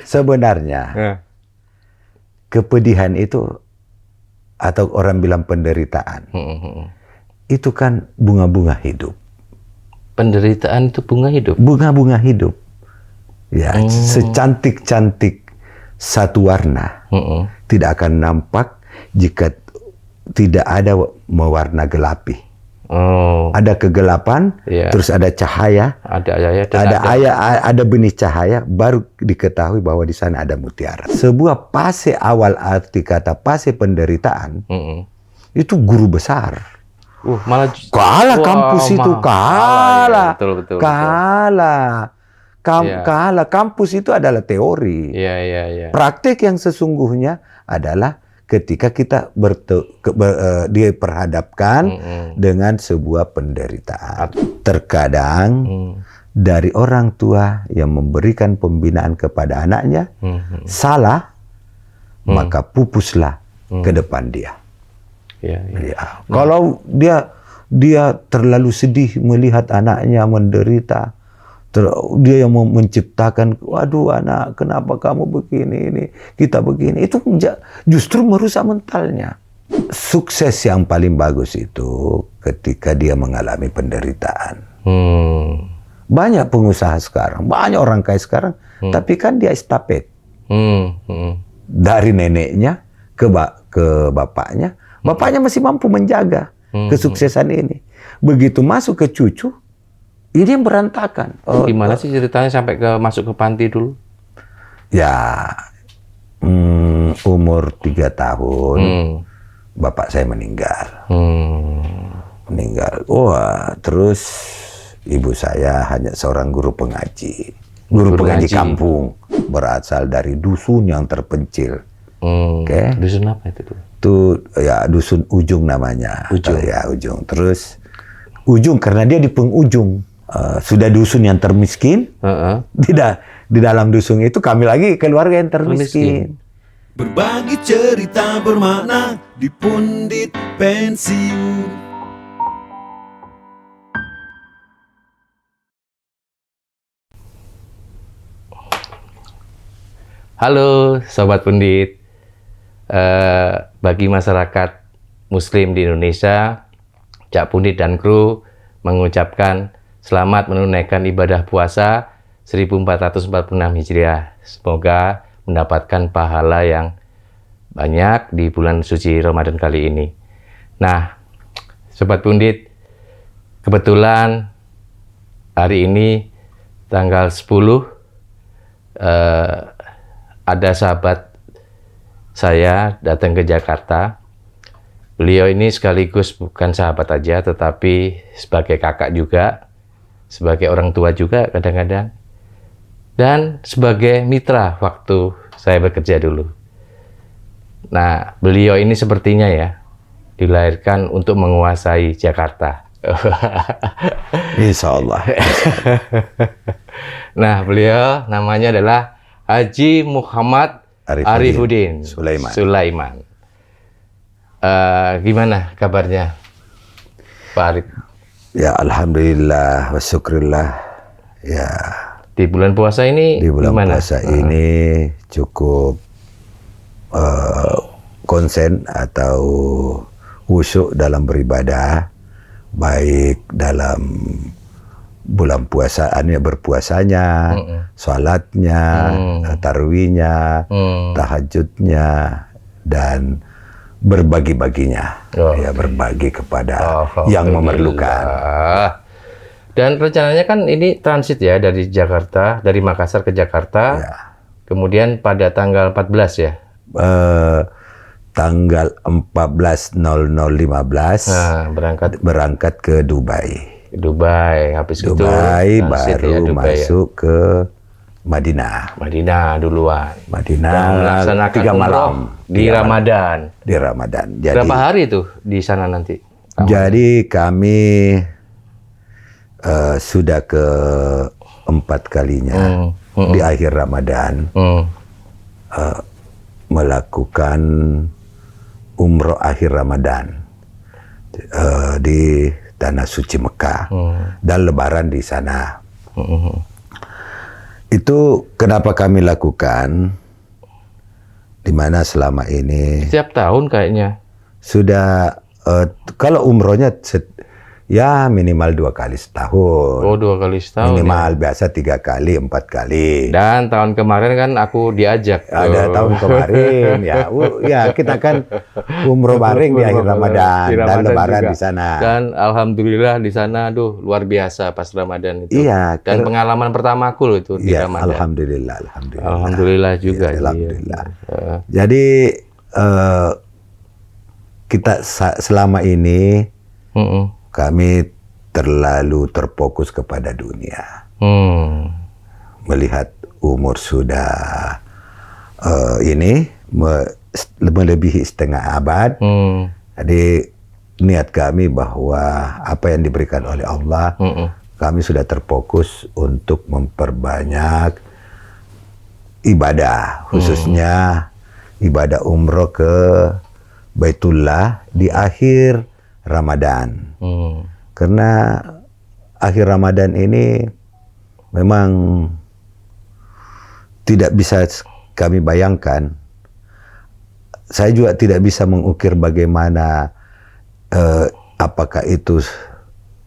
sebenarnya kepedihan itu, atau orang bilang penderitaan, itu kan bunga-bunga hidup. Penderitaan itu bunga hidup? Bunga-bunga hidup. Ya, secantik-cantik satu warna tidak akan nampak jika tidak ada mewarna gelapi. Ada kegelapan, terus ada cahaya, ada benih cahaya, baru diketahui bahwa di sana ada mutiara. Sebuah fase awal, arti kata fase penderitaan, itu guru besar. Malah kalah kampus itu, kalah, betul. kalah. Kampus itu adalah teori. Praktek yang sesungguhnya adalah ketika kita diperhadapkan dengan sebuah penderitaan. Terkadang dari orang tua yang memberikan pembinaan kepada anaknya salah, maka pupuslah ke depan dia. Kalau dia terlalu sedih melihat anaknya menderita, dia yang menciptakan, waduh anak, kenapa kamu begini, ini kita begini, itu justru merusak mentalnya. Sukses yang paling bagus itu ketika dia mengalami penderitaan. Banyak pengusaha sekarang, banyak orang kaya sekarang, tapi kan dia estafet dari neneknya ke bapaknya. Bapaknya masih mampu menjaga kesuksesan ini. Begitu masuk ke cucu, ini yang berantakan. Gimana sih ceritanya sampai masuk ke panti dulu? Ya, umur 3 tahun, bapak saya meninggal. Terus ibu saya hanya seorang guru pengaji. Guru pengaji kampung, berasal dari dusun yang terpencil. Dusun apa itu? Itu ya dusun Ujung namanya. Ujung. Ujung. Terus Ujung karena dia di penghujung. Sudah dusun yang termiskin. Di dalam dusun itu kami lagi keluarga yang termiskin. Berbagi cerita bermakna di Pundit Pensiun. Halo Sobat Pundit. Bagi masyarakat Muslim di Indonesia, Cak Pundit dan kru mengucapkan selamat menunaikan ibadah puasa 1446 Hijriah. Semoga mendapatkan pahala yang banyak di bulan suci Ramadan kali ini. Nah, Sobat Pundit, kebetulan hari ini tanggal 10 ada sahabat saya datang ke Jakarta. Beliau ini sekaligus bukan sahabat aja, tetapi sebagai kakak juga, sebagai orang tua juga kadang-kadang, dan sebagai mitra waktu saya bekerja dulu. Nah, beliau ini sepertinya ya, dilahirkan untuk menguasai Jakarta. Insya Allah. Nah, beliau namanya adalah Haji Muhammad Arifuddin Sulaiman. Gimana kabarnya, Pak Arif? Ya, alhamdulillah wa syukurillah. Ya. Di bulan puasa ini gimana? Puasa ini cukup konsen atau khusyuk dalam beribadah, baik dalam bulan puasaannya, berpuasanya, sholatnya, tarawihnya, tahajudnya, dan berbagi-baginya, ya berbagi kepada yang memerlukan. Dan rencananya kan ini transit ya dari Jakarta, dari Makassar ke Jakarta, kemudian pada tanggal 14 ya? Tanggal 14.00.15 berangkat ke Dubai. Habis itu Dubai baru ya, masuk ke Madinah. Duluan. Madinah 3 malam di Ramadan. Di Ramadan. Jadi, berapa hari itu di sana nanti? Jadi kami sudah ke 4 kalinya di akhir Ramadan melakukan umroh akhir Ramadan di Tanah Suci Mekah dan Lebaran di sana. Itu kenapa kami lakukan, di mana selama ini Setiap tahun kayaknya. sudah kalau umrohnya ya minimal 2 kali setahun. Oh, 2 kali setahun. Minimal biasa 3 kali, 4 kali. Dan tahun kemarin kan aku diajak. Ada tahun kemarin ya, ya kita kan umroh bareng di akhir Ramadan dan Lebaran juga. di sana. Dan alhamdulillah di sana, aduh luar biasa pas Ramadan itu. Iya. Dan pengalaman pertamaku loh itu di Iya, Ramadan. alhamdulillah. Alhamdulillah juga. Ya, alhamdulillah. Iya. Jadi kita selama ini kami terlalu terfokus kepada dunia. Melihat umur sudah melebihi setengah abad. Jadi niat kami bahwa apa yang diberikan oleh Allah, kami sudah terfokus untuk memperbanyak ibadah, khususnya ibadah umroh ke Baitullah di akhir Ramadan. Karena akhir Ramadan ini memang tidak bisa kami bayangkan. Saya juga tidak bisa mengukir bagaimana apakah itu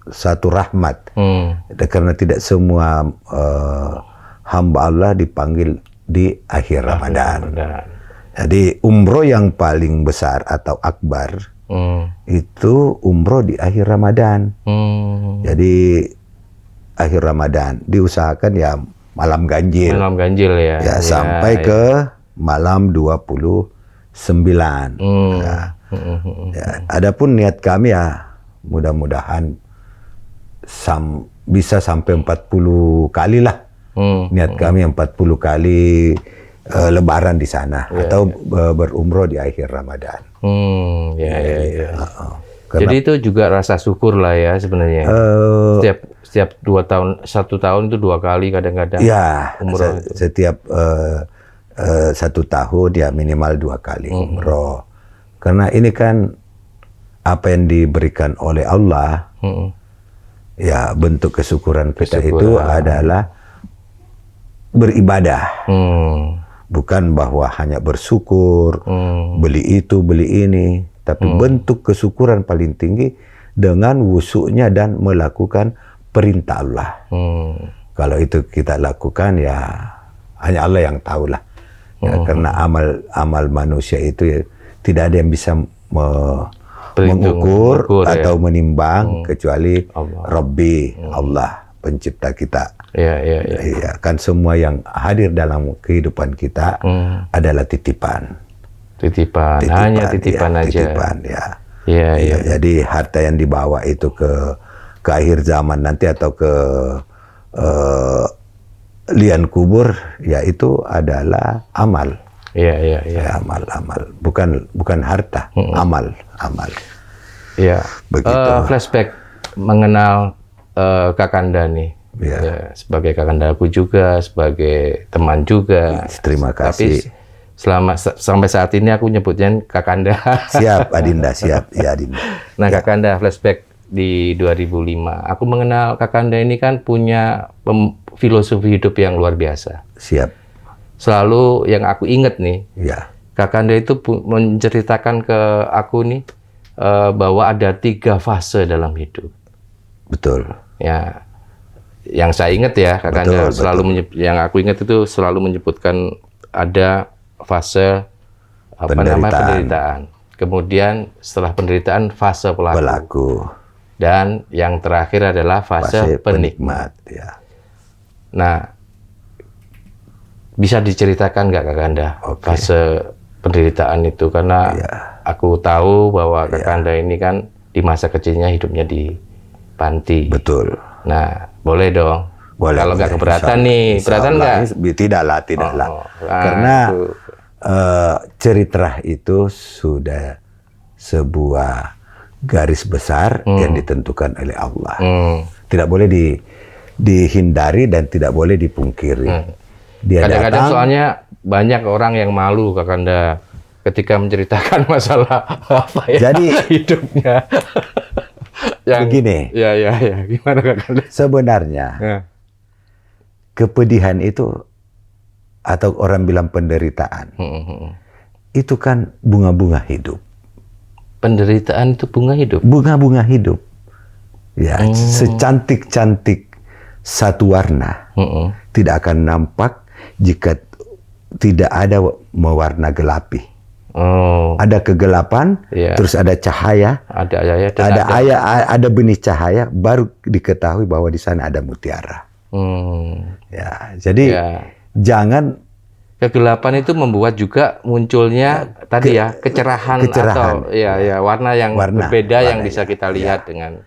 satu rahmat. Karena tidak semua hamba Allah dipanggil di akhir Ramadan. Jadi umroh yang paling besar atau akbar itu umroh di akhir Ramadan. Jadi akhir Ramadan diusahakan ya malam ganjil. Malam ganjil ya. Ya sampai ke malam 29. Ya, adapun niat kami ya mudah-mudahan bisa sampai 40 kali lah. Niat kami 40 kali Lebaran di sana atau berumroh di akhir Ramadan. Jadi itu juga rasa syukur lah ya sebenarnya. Setiap 2 tahun, 1 tahun itu 2 kali kadang-kadang. Ya, umroh setiap 1 tahun ya minimal 2 kali umroh. Karena ini kan apa yang diberikan oleh Allah, ya bentuk kesyukuran kita itu adalah beribadah. Bukan bahwa hanya bersyukur, beli itu, beli ini, tapi bentuk kesyukuran paling tinggi dengan wusuknya dan melakukan perintah Allah. Kalau itu kita lakukan ya hanya Allah yang tahu lah. Ya, karena amal manusia itu ya, tidak ada yang bisa mengukur atau menimbang kecuali Rabbi, Allah, pencipta kita. Iya, kan semua yang hadir dalam kehidupan kita adalah titipan. Hanya titipan aja. Titipan, ya. Iya. Jadi harta yang dibawa itu ke akhir zaman nanti atau ke liang kubur, ya itu adalah amal. Iya. Ya, amal. Bukan harta, amal. Iya. Begitu. Flashback mengenal Kakanda nih. Ya, sebagai kakanda aku juga, sebagai teman juga. Terima kasih. Tapi sampai saat ini aku nyebutnya Kakanda. Siap, Adinda, siap. Ya, Adinda. Nah, Kakanda flashback di 2005. Aku mengenal Kakanda ini kan punya filosofi hidup yang luar biasa. Siap. Selalu yang aku ingat nih, Kakanda itu menceritakan ke aku nih bahwa ada 3 fase dalam hidup. Betul. Ya. Yang saya ingat ya, Kakanda yang aku ingat itu selalu menyebutkan ada fase penderitaan. Kemudian setelah penderitaan fase pelaku. Dan yang terakhir adalah fase penikmat. Ya. Nah, bisa diceritakan nggak Kakanda fase penderitaan itu? Karena aku tahu bahwa Kakanda ini kan di masa kecilnya hidupnya di panti. Betul. Nah, boleh dong. Boleh. Kalau nggak keberatan nih, keberatan nggak? Tidaklah. Karena cerita itu sudah sebuah garis besar yang ditentukan oleh Allah. Tidak boleh dihindari dan tidak boleh dipungkiri. Kadang-kadang soalnya banyak orang yang malu Kakanda ketika menceritakan masalah hidupnya. Begini. Ya. Gimana Kakanda? Sebenarnya kepedihan itu atau orang bilang penderitaan itu kan bunga-bunga hidup. Penderitaan itu bunga hidup. Bunga-bunga hidup. Ya, secantik-cantik satu warna tidak akan nampak jika tidak ada mewarna gelapi. Ada kegelapan, terus ada cahaya, ada benih cahaya, baru diketahui bahwa di sana ada mutiara. Ya, jadi jangan kegelapan itu membuat juga munculnya tadi ya kecerahan atau warna yang berbeda yang bisa kita lihat dengan.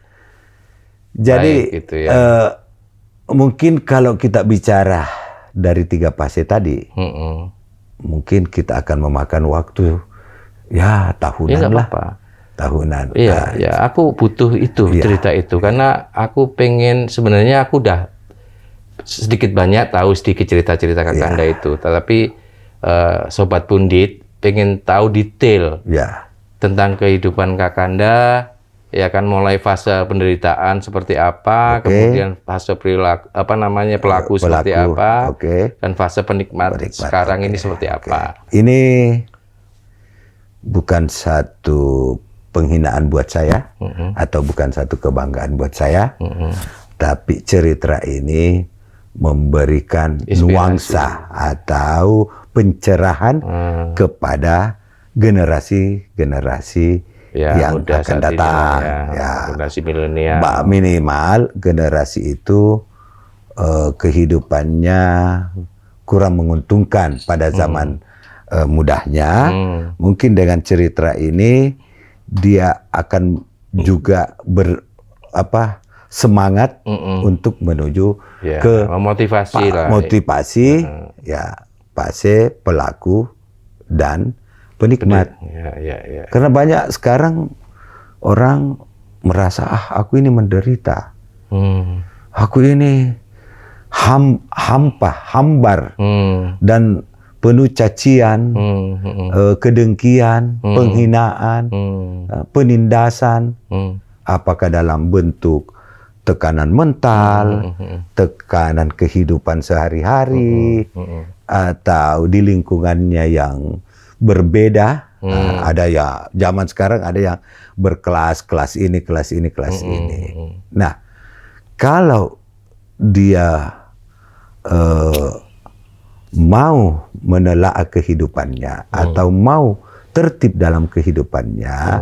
Jadi gitu ya. Mungkin kalau kita bicara dari 3 fase tadi. Mungkin kita akan memakan waktu ya tahunan lah. Tahunan. Iya, ya aku butuh itu cerita itu karena aku pengen sebenarnya aku udah sedikit banyak tahu sedikit cerita-cerita Kakanda itu, tetapi Sobat Pundit pengen tahu detail tentang kehidupan Kakanda. Ya kan, mulai fase penderitaan seperti apa, kemudian fase perilaku pelaku seperti apa, dan fase penikmat sekarang ini seperti apa. Ini bukan satu penghinaan buat saya atau bukan satu kebanggaan buat saya, tapi cerita ini memberikan nuansa atau pencerahan kepada generasi-generasi yang akan datang, generasi milenial. Minimal generasi itu kehidupannya kurang menguntungkan pada zaman mudanya. Mungkin dengan cerita ini dia akan juga semangat untuk menuju ke motivasi fase pelaku dan penikmat. Karena banyak sekarang orang merasa aku ini menderita, aku ini hambar dan penuh cacian, kedengkian, penghinaan, penindasan, apakah dalam bentuk tekanan mental, tekanan kehidupan sehari-hari, atau di lingkungannya yang berbeda. Ada ya zaman sekarang ada yang berkelas, kelas ini, kelas ini, kelas ini. Nah, kalau dia mau menelaah kehidupannya atau mau tertib dalam kehidupannya,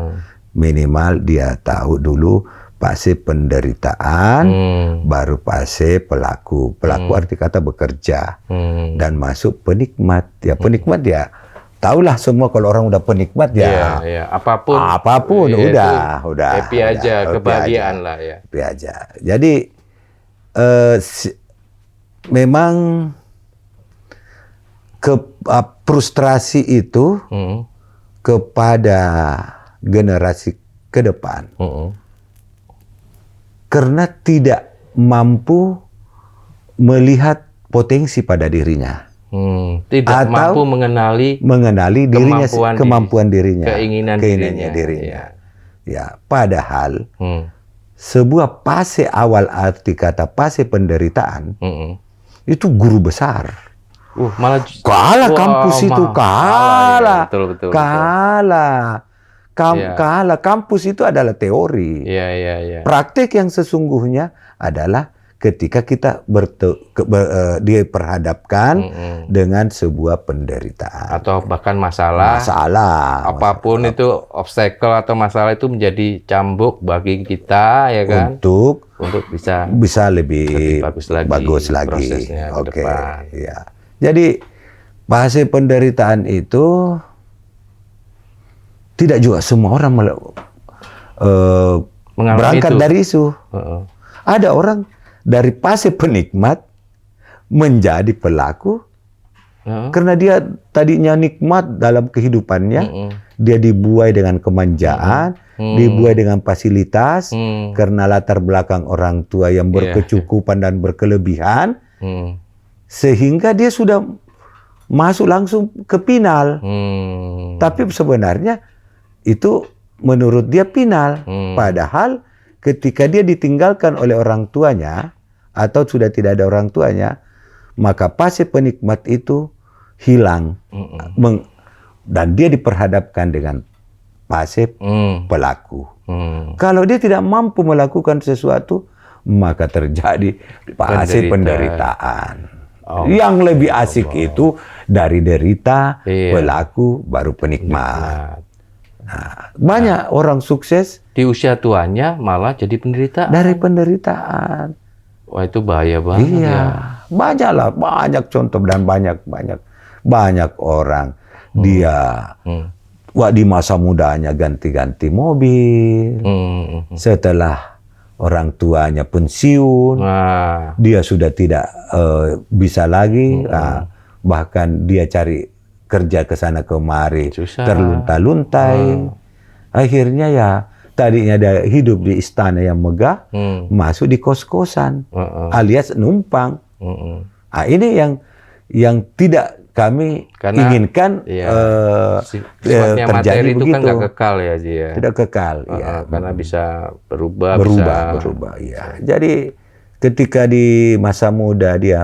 minimal dia tahu dulu fase penderitaan, baru fase pelaku. Pelaku arti kata bekerja, dan masuk penikmat. Ya penikmat ya tahulah semua kalau orang udah penikmat apapun udah happy aja, kebahagiaan lah ya. Happy aja. Jadi memang frustrasi itu kepada generasi ke depan karena tidak mampu melihat potensi pada dirinya. Tidak mampu mengenali dirinya, kemampuan dirinya, keinginan dirinya. Ya, padahal sebuah fase awal arti kata fase penderitaan itu guru besar. Malah kalah kampus itu kalah. Betul. Kalah kampus itu adalah teori. Praktek yang sesungguhnya adalah ketika kita diperhadapkan dengan sebuah penderitaan atau bahkan masalah apapun itu, obstacle atau masalah itu menjadi cambuk bagi kita ya kan, untuk bisa lebih bagus lagi prosesnya ke depan. Ya. Jadi fase penderitaan itu tidak juga semua orang berangkat dari itu. Ada orang dari fase penikmat menjadi pelaku karena dia tadinya nikmat dalam kehidupannya, dia dibuai dengan kemanjaan, dibuai dengan fasilitas karena latar belakang orang tua yang berkecukupan dan berkelebihan, sehingga dia sudah masuk langsung ke final. Tapi sebenarnya itu menurut dia final, padahal ketika dia ditinggalkan oleh orang tuanya atau sudah tidak ada orang tuanya, maka fase penikmat itu hilang. Dan dia diperhadapkan dengan fase pelaku. Kalau dia tidak mampu melakukan sesuatu, maka terjadi fase penderitaan. Yang lebih asik itu dari derita, pelaku, baru penikmat. Nah, banyak orang sukses di usia tuanya malah jadi penderitaan. dari penderitaan. Wah, itu bahaya banget ya. Banyaklah, banyak contoh dan banyak orang dia di masa mudanya ganti-ganti mobil. Setelah orang tuanya pensiun, dia sudah tidak bisa lagi, bahkan dia cari kerja ke sana kemari, terlunta-luntai. Akhirnya ya tadinya dia hidup di istana yang megah, masuk di kos-kosan, alias numpang. Ini yang tidak kami inginkan sifatnya terjadi materi itu begitu. kan nggak kekal ya, Ji ya. Tidak kekal, ya. Karena bisa berubah. Ya. Jadi ketika di masa muda dia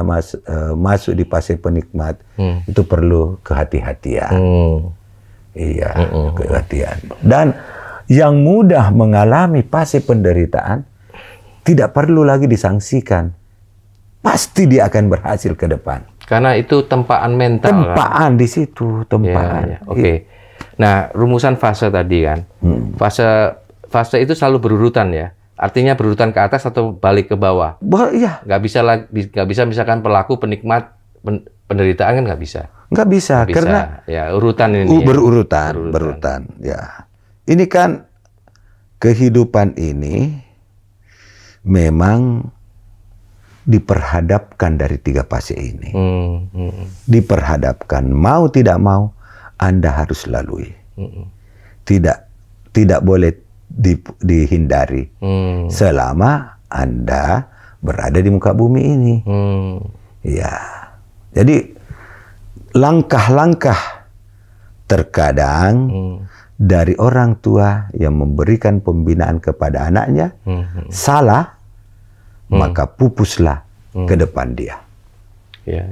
masuk di fase penikmat, itu perlu kehati-hatian. Iya, kehati-hatian. Dan yang mudah mengalami fase penderitaan tidak perlu lagi disangsikan. Pasti dia akan berhasil ke depan. Karena itu tempaan mental. Tempaan di situ, tempaan. Ya. Oke. Nah, rumusan fase tadi kan. Fase itu selalu berurutan ya. Artinya berurutan ke atas atau balik ke bawah. Iya. Nggak bisa misalkan pelaku, penikmat, penderitaan kan nggak bisa. Nggak bisa, karena ya urutan ini. Berurutan. Ya. Ini kan kehidupan ini memang diperhadapkan dari 3 fase ini. Diperhadapkan, mau tidak mau, Anda harus lalui. Tidak boleh dihindari. Selama Anda berada di muka bumi ini. Ya. Jadi, langkah-langkah terkadang dari orang tua yang memberikan pembinaan kepada anaknya salah, maka pupuslah ke depan dia. Ya.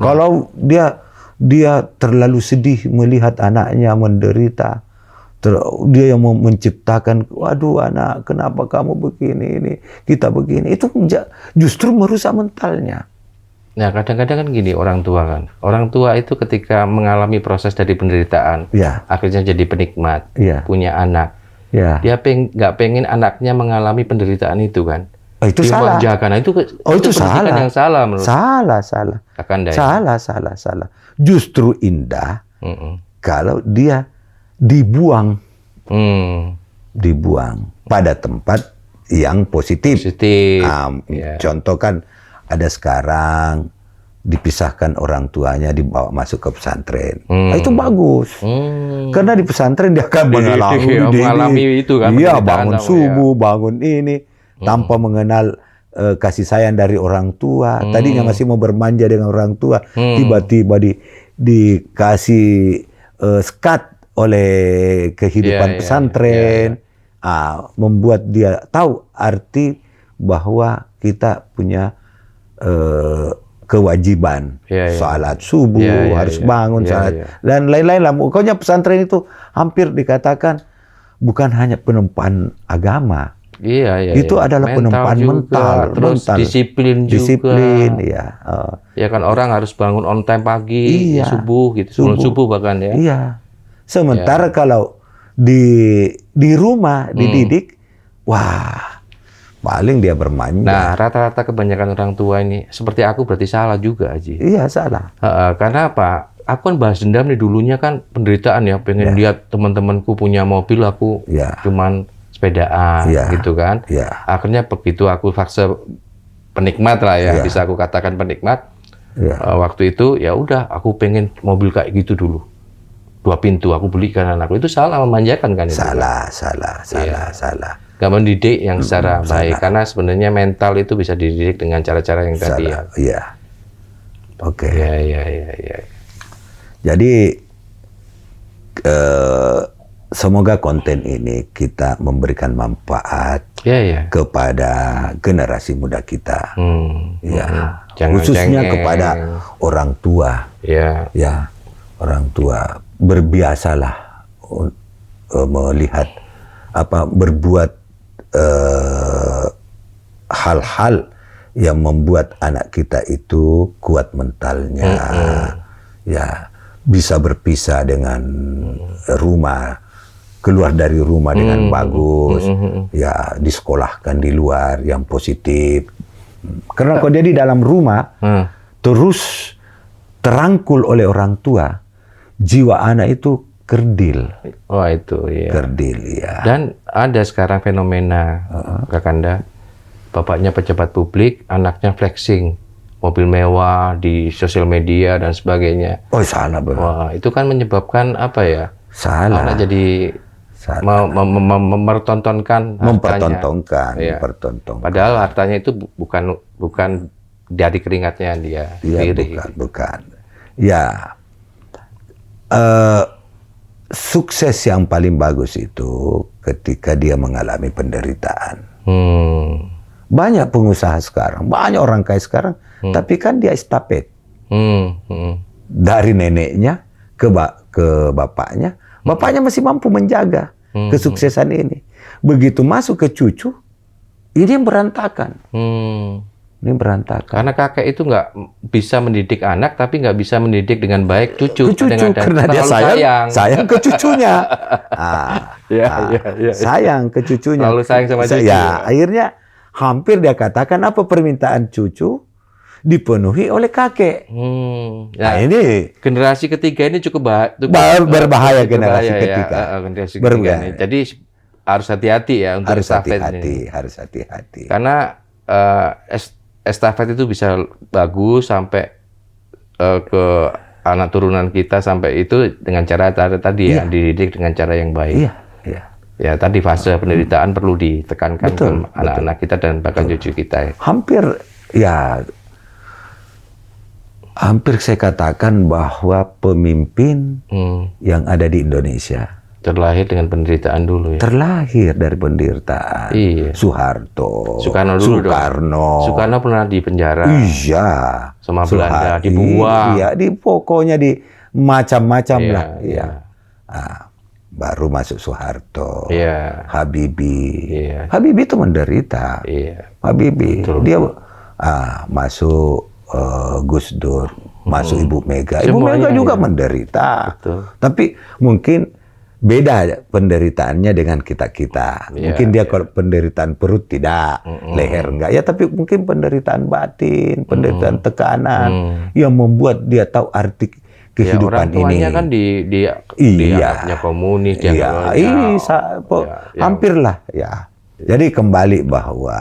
Kalau dia terlalu sedih melihat anaknya menderita, dia yang menciptakan, waduh anak, kenapa kamu begini, ini kita begini, itu justru merusak mentalnya. Nah, kadang-kadang kan gini orang tua kan. Orang tua itu ketika mengalami proses dari penderitaan, akhirnya jadi penikmat, punya anak. Dia nggak pengen anaknya mengalami penderitaan itu kan. Itu salah. Nah, itu salah. Yang salah menurut. Salah. Justru indah kalau dia dibuang pada tempat yang positif. Contoh kan ada sekarang dipisahkan orang tuanya, dibawa masuk ke pesantren. Itu bagus. Karena di pesantren dia akan mengalami itu kan. Iya, bangun subuh, bangun ini. Tanpa mengenal kasih sayang dari orang tua. Tadinya masih mau bermanja dengan orang tua. Tiba-tiba dikasih sekat oleh kehidupan pesantren. Membuat dia tahu arti bahwa kita punya kewajiban. Salat subuh, harus bangun, salat. Dan lain-lain lah. Pokoknya pesantren itu hampir dikatakan bukan hanya penempaan agama. Itu adalah penempaan mental, terus disiplin ya. Ya kan orang harus bangun on time pagi, subuh gitu, sebelum subuh bahkan ya. Iya. Sementara kalau di rumah dididik, wah, paling dia bermanja. Nah, rata-rata kebanyakan orang tua ini seperti aku berarti salah juga, Haji. Iya, salah. Karena apa? Aku kan balas dendam nih, dulunya kan penderitaan ya, pengen lihat teman-temanku punya mobil, aku cuman sepedaan gitu kan. Akhirnya begitu aku fase penikmat lah ya, bisa aku katakan penikmat. Waktu itu ya udah aku pengen mobil kayak gitu dulu. 2 pintu aku belikan anakku. Itu salah, memanjakan kan itu. Salah. Gak mendidik yang secara baik, karena sebenarnya mental itu bisa dididik dengan cara-cara yang tadi ya. Iya. Oke. Iya. Jadi semoga konten ini kita memberikan manfaat Ya. kepada generasi muda kita. Ya, Jangan khususnya cengeng. kepada orang tua. Ya. Ya, orang tua berbiasalah melihat berbuat hal-hal yang membuat anak kita itu kuat mentalnya, ya bisa berpisah dengan rumah, keluar dari rumah dengan bagus, ya disekolahkan di luar yang positif. Karena kalau dia di dalam rumah terus terangkul oleh orang tua, jiwa anak itu kerdil. Oh itu ya. Kerdil ya. Dan ada sekarang fenomena Kakanda, bapaknya pejabat publik, anaknya flexing mobil mewah di sosial media dan sebagainya. Oh salah bro. Wah itu kan menyebabkan apa ya? Salah. Anak jadi mempertontonkan mempertontonkan, Iya. mempertontonkan. Padahal hartanya itu bukan dari keringatnya dia sendiri. Bukan. Ya, sukses yang paling bagus itu ketika dia mengalami penderitaan. Banyak pengusaha sekarang, banyak orang kaya sekarang, tapi kan dia estafet dari neneknya ke bapaknya. Bapaknya masih mampu menjaga kesuksesan ini. Begitu masuk ke cucu, ini yang berantakan. Ini berantakan. Karena kakek itu nggak bisa mendidik anak, tapi nggak bisa mendidik dengan baik cucu. Karena dia sayang ke cucunya. Sayang ke cucunya. Lalu sayang sama cucu. Ya, akhirnya hampir dia katakan apa permintaan cucu dipenuhi oleh kakek. Nah, ini generasi ketiga ini cukup berbahaya generasi ketiga. Generasi ketiga ini. Jadi harus hati-hati ya untuk estafet ini. Harus hati-hati. Karena estafet itu bisa bagus sampai ke anak turunan kita, sampai itu dengan cara tadi ya, dididik dengan cara yang baik. Iya. Ya tadi fase penderitaan perlu ditekankan ke anak-anak kita dan bahkan cucu kita. Hampir saya katakan bahwa pemimpin yang ada di Indonesia terlahir dengan penderitaan dulu ya. Terlahir dari penderitaan. Iya. Soekarno dulu dong. Soekarno pernah di penjara. Iya. Sama Belanda dibuang. Iya, pokoknya di macam-macam iya, lah. Iya. Baru masuk Soeharto. Iya. Habibie. Iya. Habibie itu menderita. Iya. Habibie. Betul. Dia masuk Gus Dur, masuk Ibu Mega. Ibu Semuanya, Mega juga ya. menderita. Betul. Tapi mungkin beda penderitaannya dengan kita-kita. Iya, Mungkin dia kalau penderitaan perut tidak, leher enggak. Ya tapi mungkin penderitaan batin, penderitaan tekanan yang membuat dia tahu arti kehidupan ya, orang tuanya ini. kan dianggapnya komunis, hampir lah ya. Jadi kembali bahwa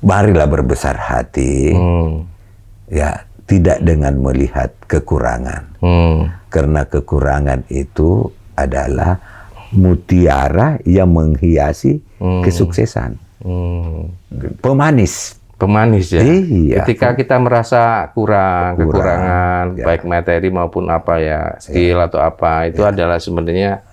marilah berbesar hati, ya tidak dengan melihat kekurangan, karena kekurangan itu adalah mutiara yang menghiasi kesuksesan, pemanis ya. Iya. Ketika kita merasa kekurangan, ya. baik materi maupun apa ya, skill atau apa, itu adalah sebenarnya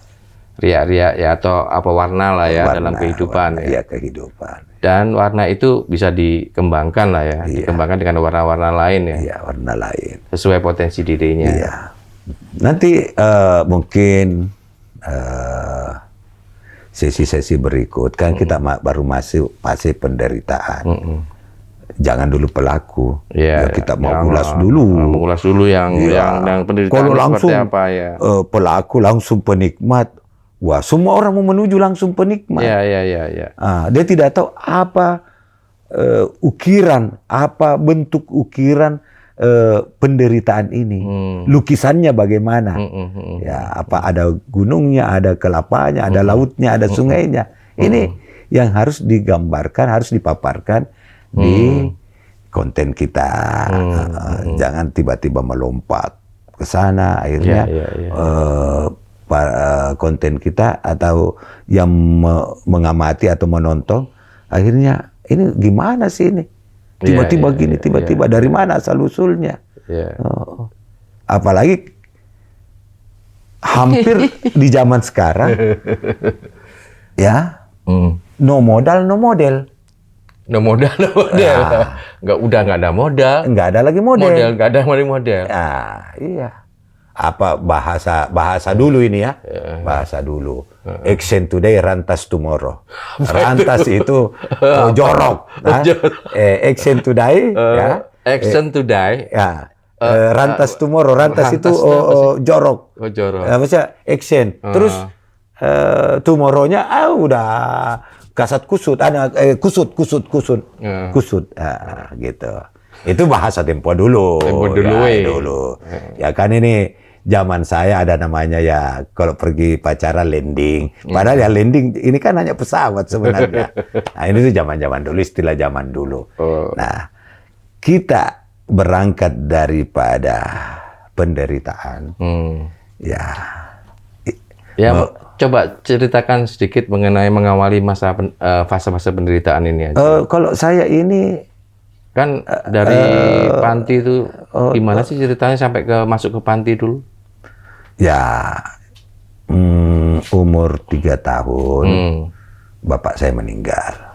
riak-riak ya atau apa warna lah ya dalam kehidupan. Ya kehidupan. Dan warna itu bisa dikembangkan lah ya, dikembangkan dengan warna-warna lain ya. Iya, warna lain. Sesuai potensi dirinya. Iya. Nanti mungkin sesi-sesi berikut kan kita baru masuk fase penderitaan. Jangan dulu pelaku. Ya, kita mau ulas dulu. Mengulas dulu yang penderitaan kalau langsung seperti apa ya. Pelaku langsung penikmat. Wah, semua orang mau menuju langsung penikmat. Ya. Dia tidak tahu apa ukiran, apa bentuk ukiran penderitaan ini. Lukisannya bagaimana? Ya, apa ada gunungnya, ada kelapanya, ada lautnya, ada sungainya. Ini yang harus digambarkan, harus dipaparkan di konten kita. Jangan tiba-tiba melompat ke sana, akhirnya konten kita atau yang mengamati atau menonton akhirnya ini gimana sih ini tiba-tiba gini tiba-tiba. Dari mana asal usulnya? Apalagi hampir di zaman sekarang ya no modal no model. No modal, no model. Nggak ada modal. Nggak ada lagi model. Nggak ada lagi model. Nah, iya. Apa bahasa dulu ini ya? Bahasa dulu. Action today, rantas tomorrow. Rantas itu jorok. Nah, action today, ya. Action today. Ya. Rantas tomorrow. Rantas itu jorok. Oh, jorok. Maksudnya action. Terus tomorrow-nya udah kasat kusut, kusut, gitu. Itu bahasa tempo dulu. Dulu. Ya kan ini zaman saya ada namanya ya kalau pergi pacaran landing. Padahal ya landing ini kan hanya pesawat sebenarnya. Nah ini tuh zaman dulu, istilah zaman dulu. Nah kita berangkat daripada penderitaan. Ya. Coba ceritakan sedikit mengenai mengawali fase-fase penderitaan ini aja. Kalau saya ini kan dari panti itu gimana sih ceritanya sampai masuk ke panti dulu? Ya umur 3 tahun bapak saya meninggal.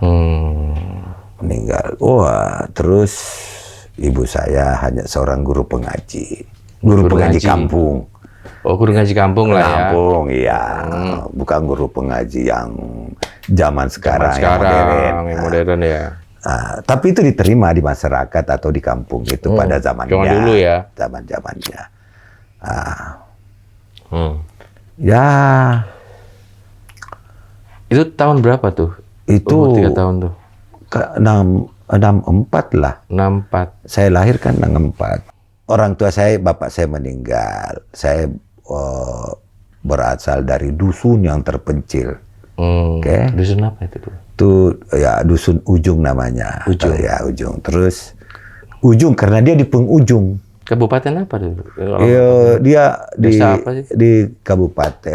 Terus ibu saya hanya seorang guru pengaji kampung. Oh, guru ngaji kampung lah ya. Kampung, iya. Bukan guru pengaji yang zaman sekarang yang modern ya. Tapi itu diterima di masyarakat atau di kampung itu pada zamannya. Cuma dulu ya. Zaman-zamannya. Ya. Itu tahun berapa tuh? Itu 3 tahun tuh. 64 lah. 64. Saya lahir kan 64. Orang tua saya, bapak saya meninggal. Saya berasal dari dusun yang terpencil. Okay. Dusun apa itu? Itu ya dusun Ujung namanya. Ujung. Ya Ujung. Terus Ujung karena dia di penghujung. Kabupaten apa dulu? Dia desa apa sih? Di kabupaten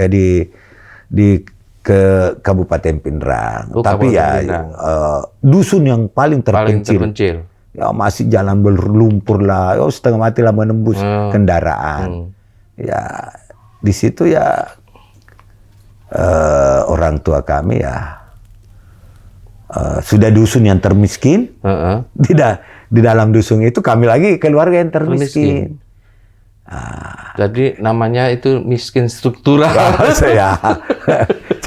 ke Kabupaten Pinerang. Tapi ya dusun yang paling terpencil. Ya masih jalan berlumpur lah, setengah mati lah menembus kendaraan. Ya di situ ya orang tua kami ya sudah dusun yang termiskin. Di dalam dusun itu kami lagi keluarga yang termiskin. Jadi namanya itu miskin struktural. Ya.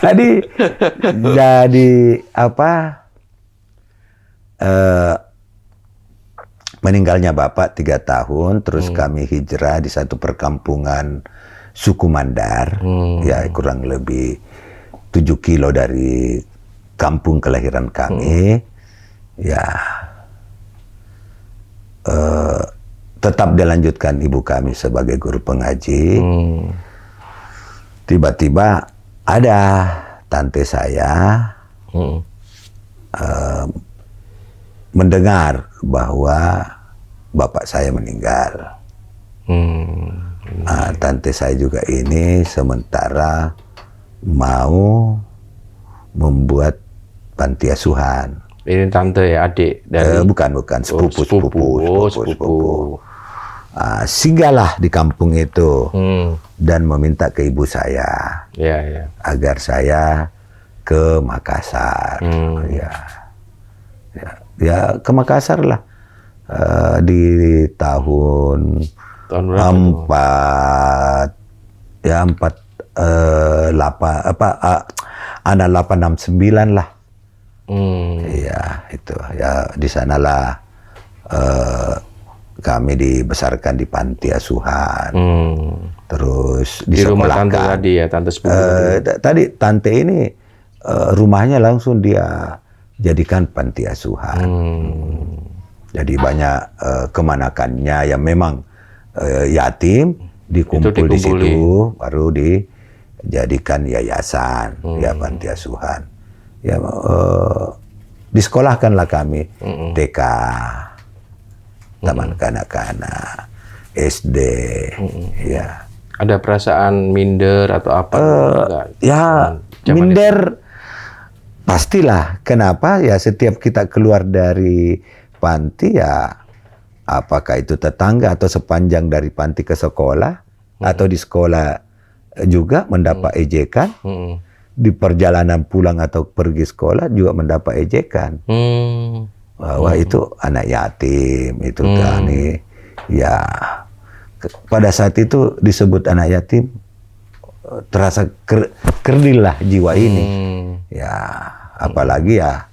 jadi apa? Meninggalnya bapak 3 tahun, terus kami hijrah di satu perkampungan suku Mandar, ya kurang lebih 7 kilo dari kampung kelahiran kami. Ya, tetap dilanjutkan ibu kami sebagai guru pengaji. Tiba-tiba ada tante saya mendengar bahwa bapak saya meninggal. Tante saya juga ini sementara mau membuat panti asuhan. Ini tante ya, adik dari? Bukan, sepupu. Singgahlah di kampung itu dan meminta ke ibu saya agar saya ke Makassar. Ya ke Makassar lah di tahun 869 lah. Iya itu ya di sanalah kami dibesarkan di panti asuhan. Terus di rumah tante tadi ya, tante sepupu. Tadi tante ini rumahnya langsung dia jadikan panti asuhan. Jadi banyak kemanakannya yang memang yatim dikumpul di situ, baru dijadikan yayasan, ya panti asuhan. Ya disekolahkanlah kami TK, taman kanak-kanak, SD, ya. Ada perasaan minder atau apa? Ya minder. Pastilah. Kenapa? Ya setiap kita keluar dari panti ya, apakah itu tetangga atau sepanjang dari panti ke sekolah atau di sekolah juga mendapat ejekan. Di perjalanan pulang atau pergi sekolah juga mendapat ejekan. Bahwa itu anak yatim, itu tani. Ya, pada saat itu disebut anak yatim, terasa kerdil lah jiwa ini. Ya, apalagi ya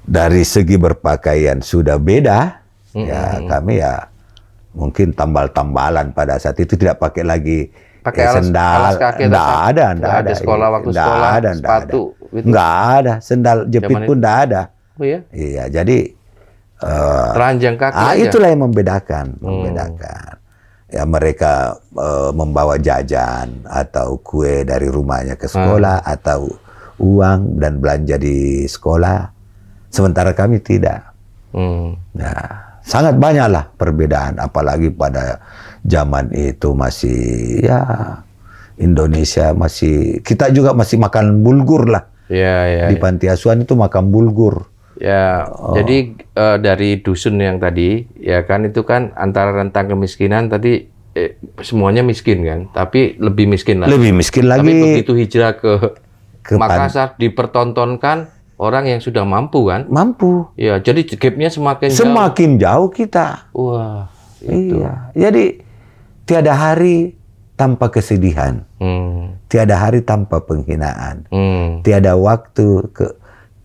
dari segi berpakaian sudah beda. Ya, kami ya mungkin tambal-tambalan pada saat itu, tidak pakai lagi sendal, enggak ada sekolah waktu enggak sekolah, ada, sepatu gitu. Enggak ada, sendal jepit pun enggak ada. Oh ya? Iya, jadi telanjang kaki aja. itulah yang membedakan. Ya, mereka membawa jajan atau kue dari rumahnya ke sekolah atau uang dan belanja di sekolah, sementara kami tidak. Nah, sangat banyaklah perbedaan, apalagi pada zaman itu masih ya Indonesia masih, kita juga masih makan bulgur lah. Di panti asuhan itu makan bulgur. Ya, jadi dari dusun yang tadi, ya kan itu kan antara rentang kemiskinan tadi semuanya miskin kan, tapi lebih miskin lagi. Lebih miskin lagi. Tapi begitu hijrah ke Makassar dipertontonkan orang yang sudah mampu kan? Mampu. Ya, jadi gapnya semakin jauh kita. Wah, itu. Iya. Jadi tiada hari tanpa kesedihan. Tiada hari tanpa penghinaan.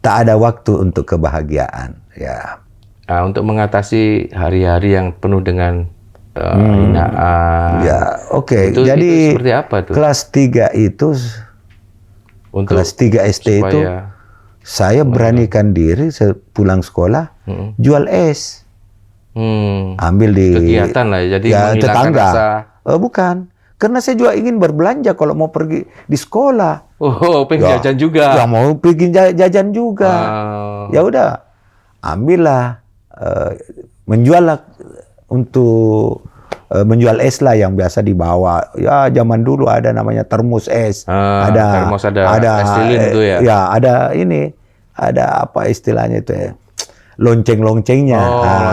Tak ada waktu untuk kebahagiaan. Ya. Nah, untuk mengatasi hari-hari yang penuh dengan hinaan. Ya, oke. Itu Jadi seperti apa tuh? Kelas 3 itu, Untuk kelas 3 SD itu, saya beranikan diri pulang sekolah jual es. Ambil di kegiatan lah, jadi menghilangkan tetangga. rasa. Bukan, karena saya juga ingin berbelanja kalau mau pergi di sekolah. Oh, pengen jajan juga. Ya mau pergi jajan juga. Ya udah, ambillah, menjuallah untuk menjual es lah yang biasa dibawa. Ya zaman dulu ada namanya termos es. Termos ada es lilin itu ya. Ya ada ini, ada apa istilahnya itu ya, lonceng-loncengnya,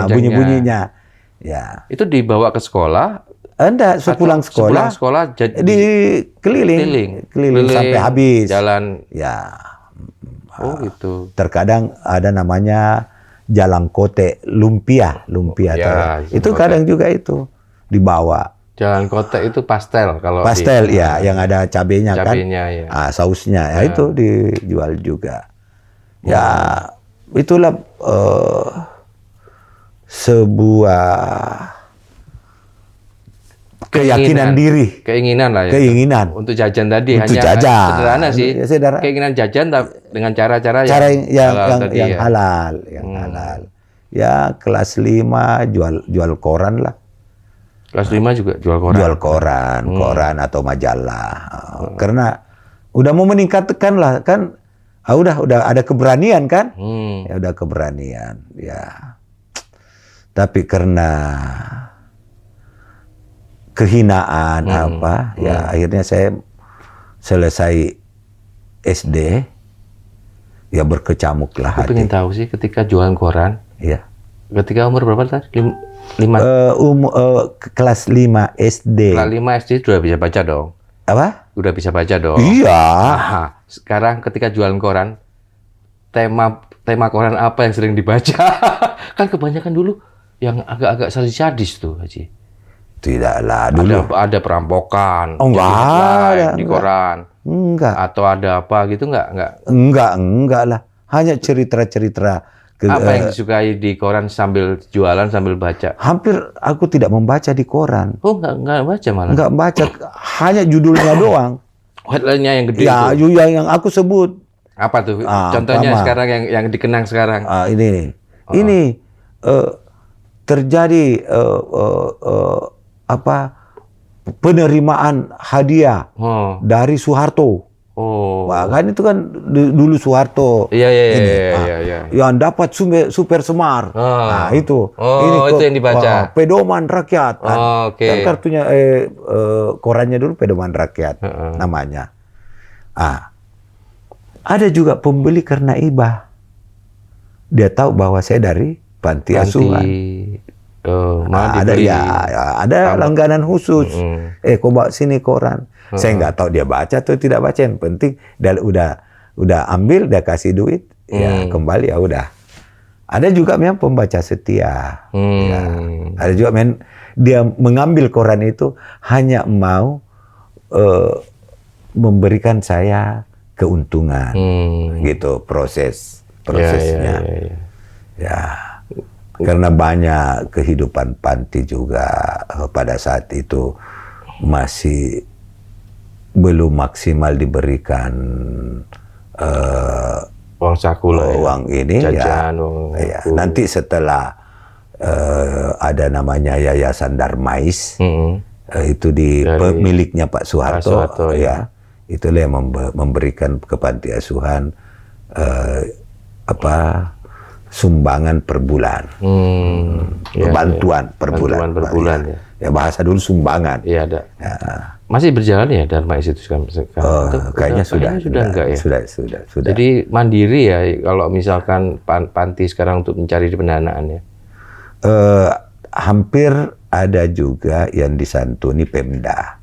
bunyi-bunyinya. Ya. Itu dibawa ke sekolah. Enggak, sepulang sekolah keliling sampai habis. Jalan. Ya. Oh gitu. Terkadang ada namanya jalan kote, lumpia Ya, itu kadang juga itu dibawa. Jalan kote itu pastel kalau ya, yang ada cabenya kan. Ya. Sausnya ya, itu dijual juga. Ya, itulah sebuah keyakinan diri. Keinginan lah ya. Keinginan. Untuk jajan tadi. Untuk hanya jajan. Sederhana sih. Keinginan jajan dengan cara-cara yang halal. Halal. Ya, kelas 5 jual koran lah. Kelas 5 juga jual koran? Jual koran atau majalah. Karena udah mau meningkatkan lah kan. Udah ada keberanian kan? Ya udah keberanian. Ya. Tapi karena kehinaan ya akhirnya saya selesai SD ya berkecamuk lah hati. Aku pengen tahu sih ketika jualan koran. Iya. Ketika umur berapa tadi? 5. Kelas 5 SD. Kelas 5 SD sudah bisa baca dong. Apa? Udah bisa baca dong. Iya. Sekarang ketika jualan koran, tema koran apa yang sering dibaca? Kan kebanyakan dulu yang agak-agak sadis-sadis tuh, Haji. Tidaklah dulu. Ada perampokan. Enggak ada di koran. Enggak. Atau ada apa gitu enggak? Enggak lah. Hanya cerita-cerita. Apa yang disukai di koran sambil jualan sambil baca? Hampir aku tidak membaca di koran. Oh, enggak baca malah. Enggak baca, hanya judulnya doang. Headline-nya yang gede ya, itu. Yang aku sebut. Apa tuh? Contohnya sekarang yang dikenang sekarang. Ini terjadi penerimaan hadiah dari Soeharto. Wah, kan itu kan dulu Soeharto. Iya. Yang dapat super semar. Nah, itu. Itu yang dibaca. Pedoman rakyat. Oke. Kan kartunya korannya dulu Pedoman Rakyat namanya. Ada juga pembeli karena ibah. Dia tahu bahwa saya dari panti asuhan. Ada langganan khusus. Kau bawa sini koran. Saya nggak tahu dia baca atau tidak baca. Yang penting dia udah ambil, dia kasih duit, ya kembali ya udah. Ada juga memang pembaca setia. Ya. Ada juga dia mengambil koran itu hanya mau memberikan saya keuntungan, gitu prosesnya. Ya, karena banyak kehidupan panti juga pada saat itu masih belum maksimal diberikan uang saku lah, uang ini jajan, ya. Nanti setelah ada namanya Yayasan Darmais, itu di pemiliknya Pak Soeharto, ya. Itulah yang memberikan ke panti asuhan sumbangan per bulan, bantuan per bulan. Ya bahasa dulu sumbangan. Iya ada. Ya. Masih berjalan ya Darmais itu sekarang? Kayaknya sudah enggak ya. Sudah. Jadi mandiri ya kalau misalkan panti sekarang untuk mencari pendanaan ya. Hampir ada juga yang disantuni Pemda.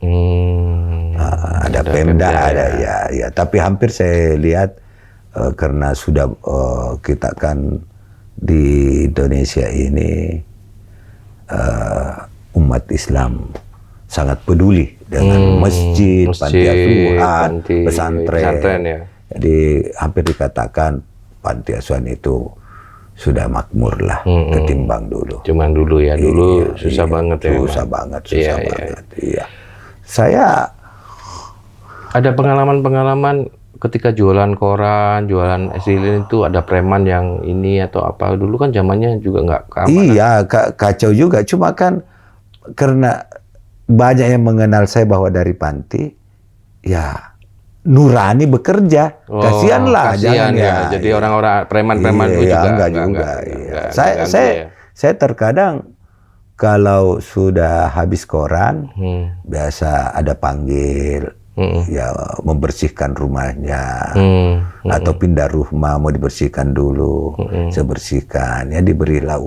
Ada Pemda, ada ya. Tapi hampir saya lihat karena sudah kita kan di Indonesia ini umat Islam sangat peduli dengan masjid, panti asuhan, pesantren ya. Jadi hampir dikatakan panti asuhan itu sudah makmur lah ketimbang dulu. Cuman dulu ya, susah banget ya. Susah banget. Iya. Saya ada pengalaman ketika jualan koran, jualan es lilin itu ada preman yang ini atau apa. Dulu kan zamannya juga nggak keamanan. Iya, kacau juga. Cuma kan karena banyak yang mengenal saya bahwa dari panti, ya nurani bekerja. Kasihanlah, jangan ya. Jadi orang-orang preman-preman itu juga enggak. Saya terkadang kalau sudah habis koran, biasa ada panggil, ya membersihkan rumahnya, atau pindah rumah mau dibersihkan dulu, saya bersihkan, ya diberilah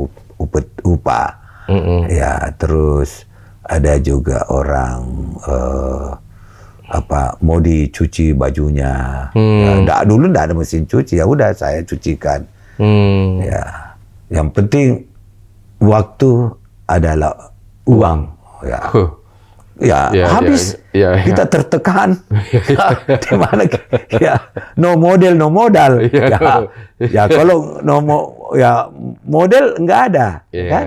upah, ya terus ada juga orang mau dicuci bajunya, ya, dulu nggak ada mesin cuci, ya udah saya cucikan, ya yang penting waktu adalah uang, ya. Ya, habis kita tertekan. Di mana ya no model no modal. Ya kalau model nggak ada, kan?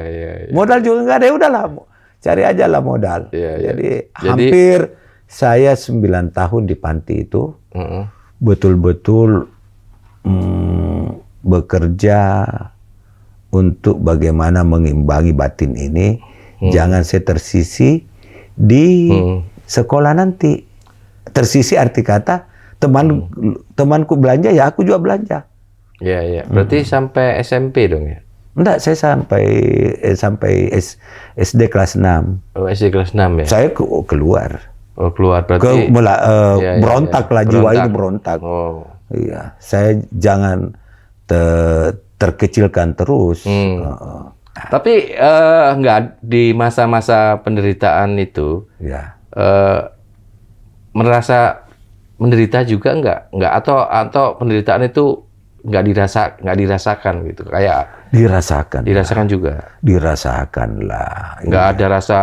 Modal juga nggak ada, ya udahlah cari aja lah modal. Jadi hampir saya 9 tahun di panti itu betul-betul bekerja untuk bagaimana mengimbangi batin ini, jangan saya tersisi di sekolah nanti. Tersisi arti kata temanku belanja, ya aku juga belanja. Iya. Berarti sampai SMP dong ya? Enggak, saya sampai SD kelas 6. Oh, SD kelas 6 ya? Saya keluar. Oh, keluar berarti berontak lah, jiwa itu berontak. Oh. Iya, saya jangan terkecilkan terus. Tapi nggak di masa-masa penderitaan itu, merasa menderita juga nggak atau penderitaan itu nggak dirasakan gitu, kayak dirasakan juga. Dirasakan lah. Nggak ada rasa.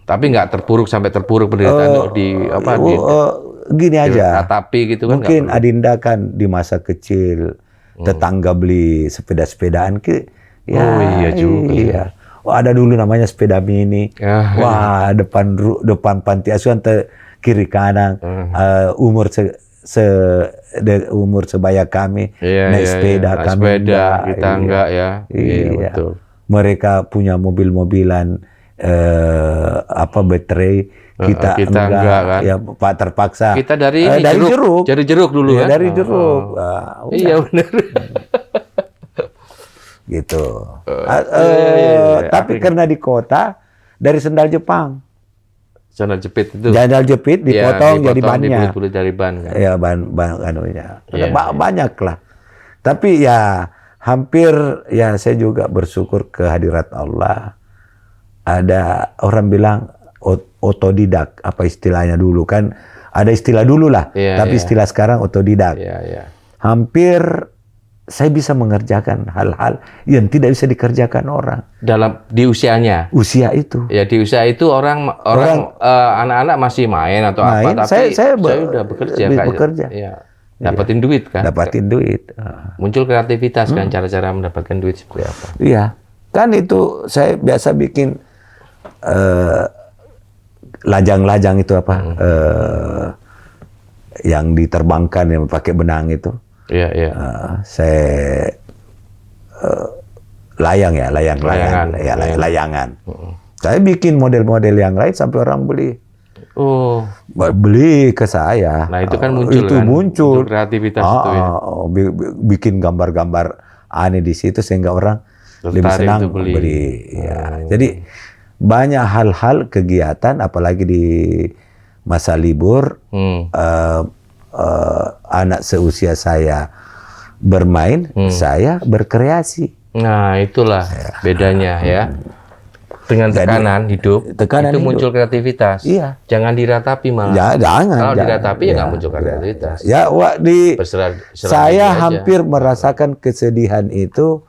Tapi nggak sampai terpuruk penderitaan gini aja. Tapi gitu kan. Mungkin Adinda kan di masa kecil tetangga beli sepeda-sepedaan iya juga. Iya. Wah, ada dulu namanya sepeda mini. Wah, depan panti asuhan kiri kanan, umur umur sebaya kami naik sepeda, kami kita enggak ya. Iya, betul. Mereka punya mobil-mobilan baterai, kita enggak kan. Ya Pak, terpaksa. Kita dari jeruk. Dari jeruk dulu ya. Dari jeruk. Iya benar. Gitu. Tapi karena di kota dari sendal Jepang. Sandal jepit itu. Sandal jepit dipotong jadi bannya. Dibulut dari ban kan. Ya ban anunya. Banyak lah. Tapi ya hampir ya saya juga bersyukur kehadirat Allah. Ada orang bilang otodidak, apa istilahnya dulu kan, ada istilah dulu lah, Iya, tapi iya. istilah sekarang otodidak. Iya, iya. Hampir saya bisa mengerjakan hal-hal yang tidak bisa dikerjakan orang Di usianya. usia itu. Ya di usia itu anak-anak masih main atau Main, apa, tapi saya udah bekerja, Kak. bekerja. Iya. Dapetin duit kan. Dapatin duit. Muncul kreativitas kan, cara-cara mendapatkan duit seperti apa. Iya, kan itu saya biasa bikin lajang-lajang itu apa, yang diterbangkan yang pakai benang itu. Iya, iya. Saya layangan. Saya bikin model-model yang lain sampai orang Oh, beli ke saya. nah itu kan muncul itu kan, muncul kreativitas itu ya. Bikin gambar-gambar aneh di situ sehingga orang lebih Tertarik senang untuk beli. beli. Ya. Jadi banyak hal-hal kegiatan, apalagi di masa libur, anak seusia saya bermain, saya berkreasi. Nah, itulah bedanya ya. Dengan tekanan hidup, tekanan itu hidup. muncul kreativitas. Iya. Jangan diratapi malah. Ya, jangan. Kalau jangan. diratapi ya nggak muncul kreativitas. Ya, Berserah saya diri aja. hampir merasakan kesedihan itu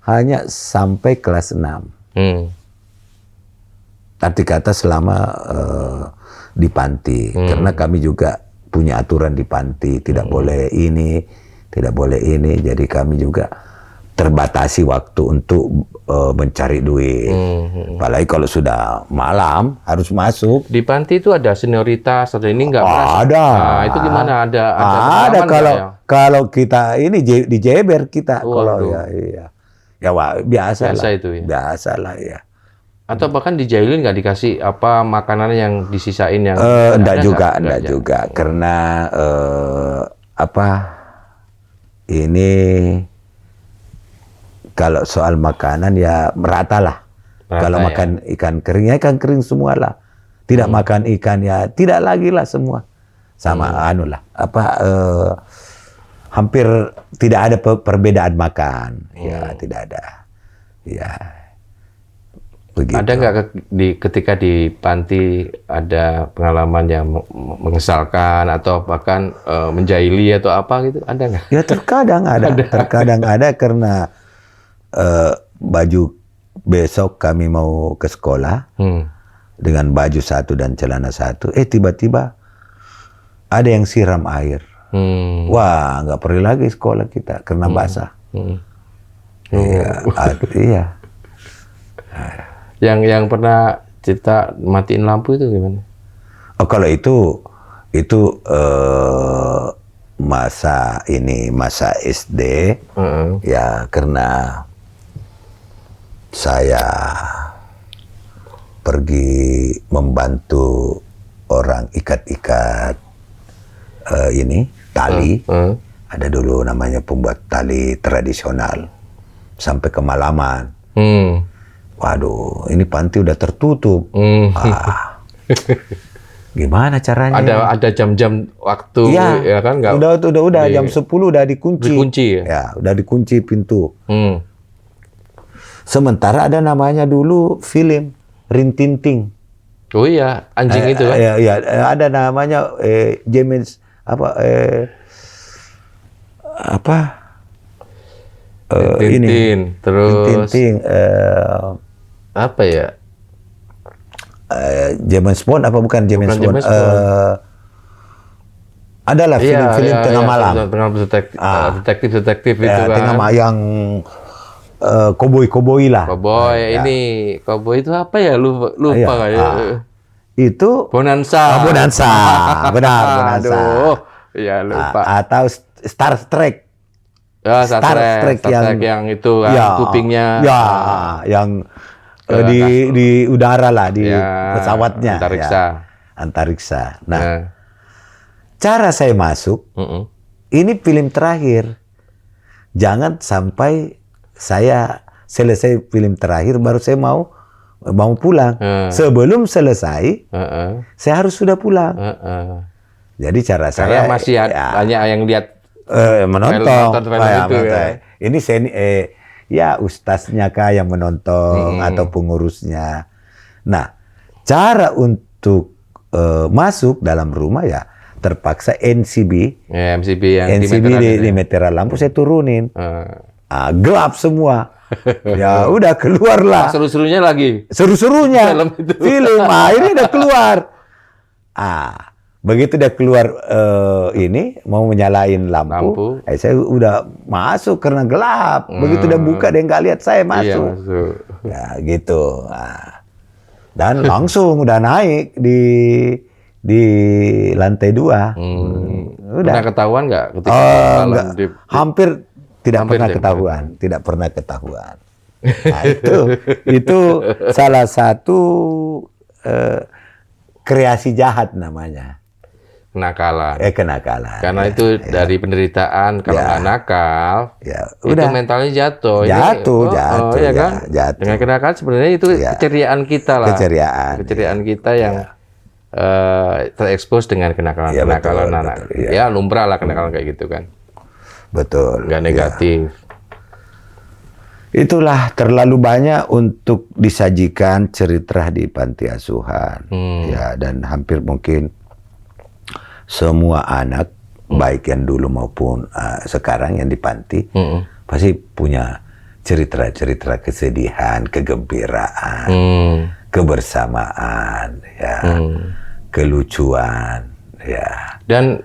hanya sampai kelas 6. Arti kata selama di panti. Karena kami juga punya aturan di panti. Tidak boleh ini, tidak boleh ini. Jadi kami juga terbatasi waktu untuk mencari duit. Apalagi kalau sudah malam harus masuk. Di panti itu ada senioritas atau ini nggak merasa? Ada. Nah, itu gimana? Ada Ada pengalaman kalau nggak ya? kalau kita ini dijeber kita kalau Waduh. ya iya. Ya biasa lah. itu ya. Biasa lah ya. Atau bahkan dijailin nggak dikasih apa makanan yang disisain yang Enggak ada juga, nggak? enggak Nggak juga karena ini kalau soal makanan ya merata lah. Merata Kalau ya. makan ikan kering ya ikan kering semua lah. Tidak makan ikan ya tidak lagi lah semua. Sama anu lah. Hampir tidak ada perbedaan makan. Ya, tidak ada. Ya. Begitu. Ada nggak ketika di panti ada pengalaman yang mengesalkan atau bahkan menjahili atau apa gitu? Ada nggak? Ya terkadang ada. Terkadang ada karena baju besok kami mau ke sekolah dengan baju satu dan celana satu. Tiba-tiba ada yang siram air. Wah, nggak perlu lagi sekolah kita karena basah. Iya. Yang pernah cerita matiin lampu itu gimana? Oh, kalau itu masa SD ya karena saya pergi membantu orang ikat-ikat tali. Ada dulu namanya pembuat tali tradisional sampai kemalaman. Waduh, ini panti udah tertutup. Gimana caranya? Ada jam-jam waktu ya kan? Nggak Udah jam 10 udah dikunci. dikunci ya? Ya, udah dikunci pintu. Sementara ada namanya dulu film Rintinting. Oh iya, anjing itu kan? Ya, ada namanya James Tintin, terus Rintinting apa ya? James Bond apa bukan James Bukan Bond? James Bond. Adalah film-film tengah malam. Tengah detektif itu Ya, kan. tengah malam yang koboi lah. Cowboy ini cowboy itu apa ya? Lupa Iya. kayak. Itu Bonanza. Bonanza. Benar, Bonanza. Aduh, ya lupa. Atau Star Trek. Ya, Star Trek yang itu kan kupingnya. Ya, yang di udara lah, di pesawatnya. Antariksa. Ya, antariksa. Nah, cara saya masuk, ini film terakhir. Jangan sampai saya selesai film terakhir baru saya mau pulang. Sebelum selesai, saya harus sudah pulang. Jadi cara Karena saya masih banyak yang lihat menonton film itu ya. Ini ya ustaznya kah yang menonton atau pengurusnya. Nah, cara untuk masuk dalam rumah ya terpaksa NCB. Ya, MCB yang NCB di meteran lampu saya turunin. Gelap semua. Ya udah keluarlah. Seru-serunya lagi. Seru-serunya. Film itu. Film. Akhirnya udah keluar. Begitu dia keluar ini mau menyalain lampu. Saya udah masuk karena gelap. Begitu dia buka dia nggak lihat saya masuk. Iya, masuk. Ya gitu. Dan langsung udah naik di lantai 2. Udah. Pernah ketahuan nggak ketika malam enggak. Hampir tidak pernah ketahuan. Nah, itu salah satu kreasi jahat namanya. Kenakalan. Kenakalan. Karena itu dari penderitaan, kalau nggak nakal, itu udah. Mentalnya jatuh. Jatuh, ya kan? Jatuh. Dengan kenakalan sebenarnya itu keceriaan kita lah. Keceriaan kita yang terekspos dengan kenakalan anak. Ya lumrah lah kenakalan kayak gitu kan. Betul. Nggak negatif. Itulah terlalu banyak untuk disajikan cerita di panti asuhan. Ya, dan hampir mungkin semua anak baik yang dulu maupun sekarang yang di panti pasti punya cerita-cerita kesedihan, kegembiraan, kebersamaan, ya, kelucuan, ya. Dan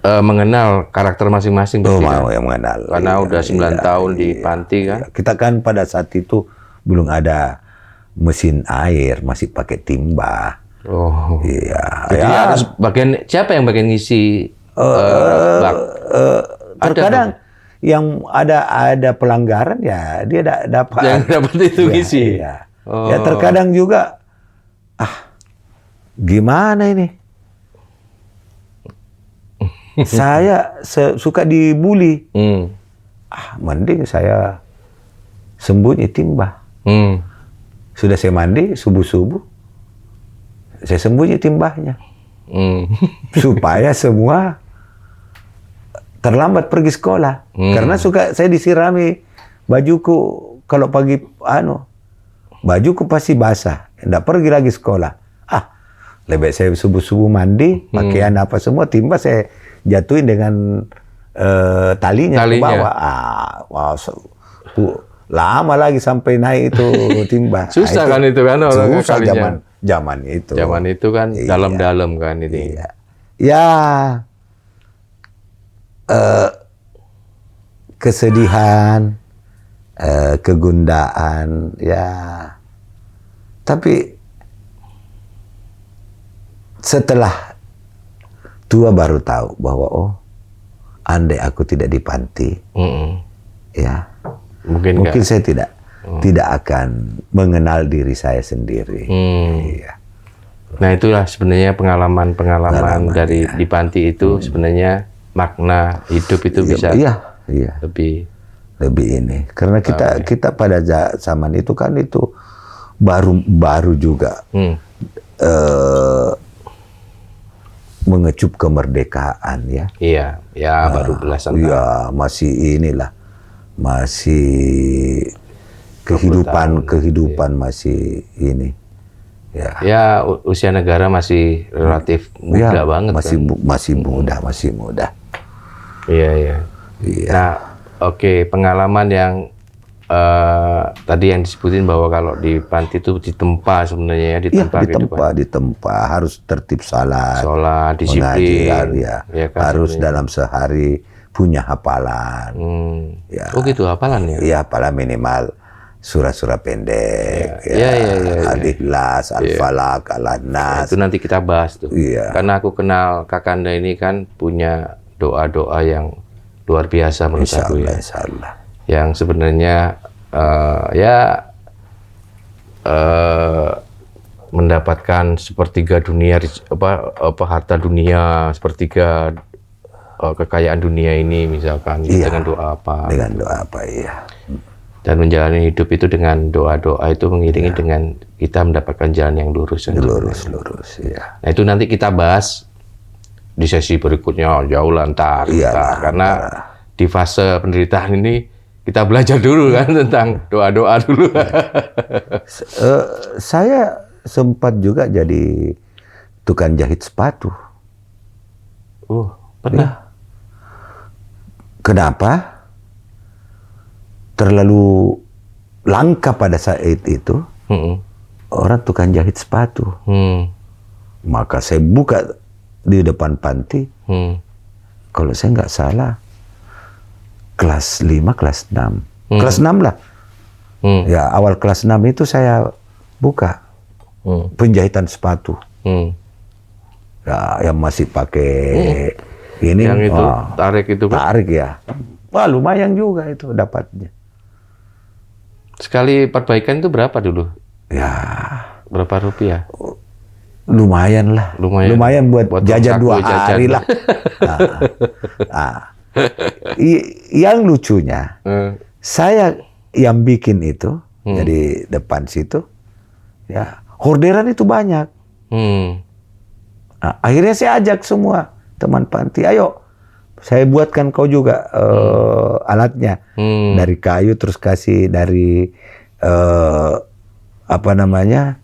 mengenal karakter masing-masing. Mau yang mengenal. Karena udah 9 tahun di panti kan. Kita kan pada saat itu belum ada mesin air, masih pakai timba. Oh. Iya. Jadi harus siapa yang bagian ngisi bak? Terkadang yang ada pelanggaran ya dia dapat. Yang dapat itu ngisi. Iya. Ya terkadang juga gimana ini? Saya suka dibully. Mending saya sembunyi timba. Sudah saya mandi subuh-subuh, saya sembunyi timbahnya. Supaya semua terlambat pergi sekolah. Karena saya disirami bajuku kalau pagi bajuku pasti basah. Nggak pergi lagi sekolah. Lebih saya subuh-subuh mandi, pakaian apa semua, timba saya jatuhin dengan talinya ke bawah. Lama lagi sampai naik itu timba. Susah kan itu kan orang susah kalinya. Zaman itu. Zaman itu kan dalam-dalam kan ini. Iya. Ya kesedihan, kegundaan, ya. Tapi setelah tua baru tahu bahwa andai aku tidak di panti, ya mungkin saya tidak akan mengenal diri saya sendiri. Iya. Nah itulah sebenarnya pengalaman dari di panti itu sebenarnya makna hidup itu bisa lebih ini. Karena kita pada zaman itu kan itu baru juga mengecup kemerdekaan ya. Iya, baru belasan tahun. Iya, masih kehidupan masih ini. Ya, usia negara masih relatif muda banget. Masih muda. Iya. Nah, pengalaman yang tadi yang disebutin bahwa kalau di panti itu ditempa sebenarnya ditempa harus tertib sholat disiplin kan, harus dalam sehari punya hafalan. Oh gitu hafalan ya? Iya, hafalan minimal surat-surat pendek, Al-Ikhlas, Al-Falaq, Al-Nas. Itu nanti kita bahas tuh. Karena aku kenal Kakanda ini kan punya doa-doa yang luar biasa menurut aku ya. Insyaallah. Yang sebenarnya mendapatkan sepertiga dunia, harta dunia, sepertiga kekayaan dunia ini misalkan dengan doa apa? Dengan doa apa Dan menjalani hidup itu dengan doa-doa itu mengiringi dengan kita mendapatkan jalan yang lurus. Lurus. Nah itu nanti kita bahas di sesi berikutnya jauh lantar. Karena di fase penderitaan ini kita belajar dulu kan tentang doa-doa dulu. sempat juga jadi tukang jahit sepatu. Pernah. Kenapa? Terlalu langka pada saat itu orang tukang jahit sepatu. Maka saya buka di depan panti. Kalau saya nggak salah, kelas 5, kelas 6. Kelas 6 lah. Ya, awal kelas 6 itu saya buka penjahitan sepatu. Ya, yang masih pakai ini. Yang itu, tarik itu kan? Tarik ya. Wah, lumayan juga itu dapatnya. Sekali perbaikan itu berapa dulu? Ya, Berapa rupiah? lumayan lah. Lumayan buat jajan 2 hari lah. Yang lucunya, saya yang bikin itu, jadi depan situ, ya orderan itu banyak. Nah, akhirnya saya ajak semua teman panti, ayo, saya buatkan kau juga alatnya dari kayu, terus kasih dari apa namanya,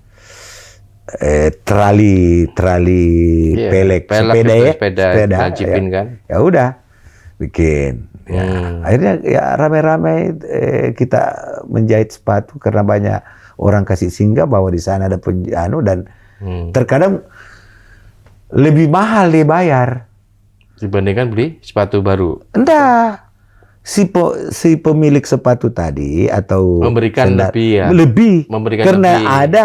trali pelek sepeda Najipin ya. kan? Ya udah bikin. Ya, akhirnya ya rame-rame kita menjahit sepatu karena banyak orang kasih singgah bahwa di sana ada dan terkadang lebih mahal dibayar dibandingkan beli sepatu baru. Enggak. Si pemilik sepatu tadi atau Memberikan lebih ya? Lebih. Memberikan karena lebih. ada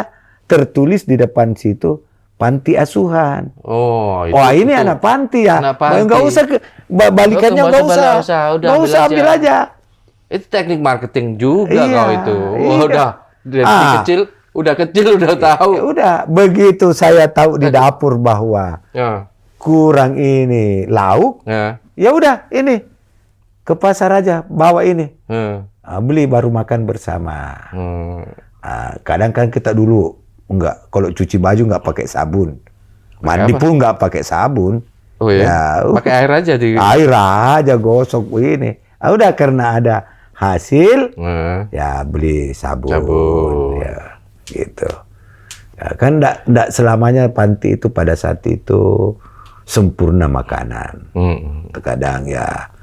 tertulis di depan situ panti asuhan. Oh, Ini anak panti ya. Anak panti. Nggak usah balikannya, nggak usah. Nggak usah ambil aja. Itu teknik marketing juga Iya, kau itu. iya. Udah dari kecil, udah tahu. Ya udah, begitu saya tahu di dapur bahwa kurang ini lauk, ya udah ini ke pasar aja bawa ini. Beli baru makan bersama. Kadang kan kita dulu enggak, kalau cuci baju nggak pakai sabun, mandi pun nggak pakai sabun. Oh ya, pakai air aja air aja gosok ini. Udah karena ada hasil, ya beli sabun. Ya, gitu. Ya, kan enggak selamanya panti itu pada saat itu sempurna makanan. Terkadang ya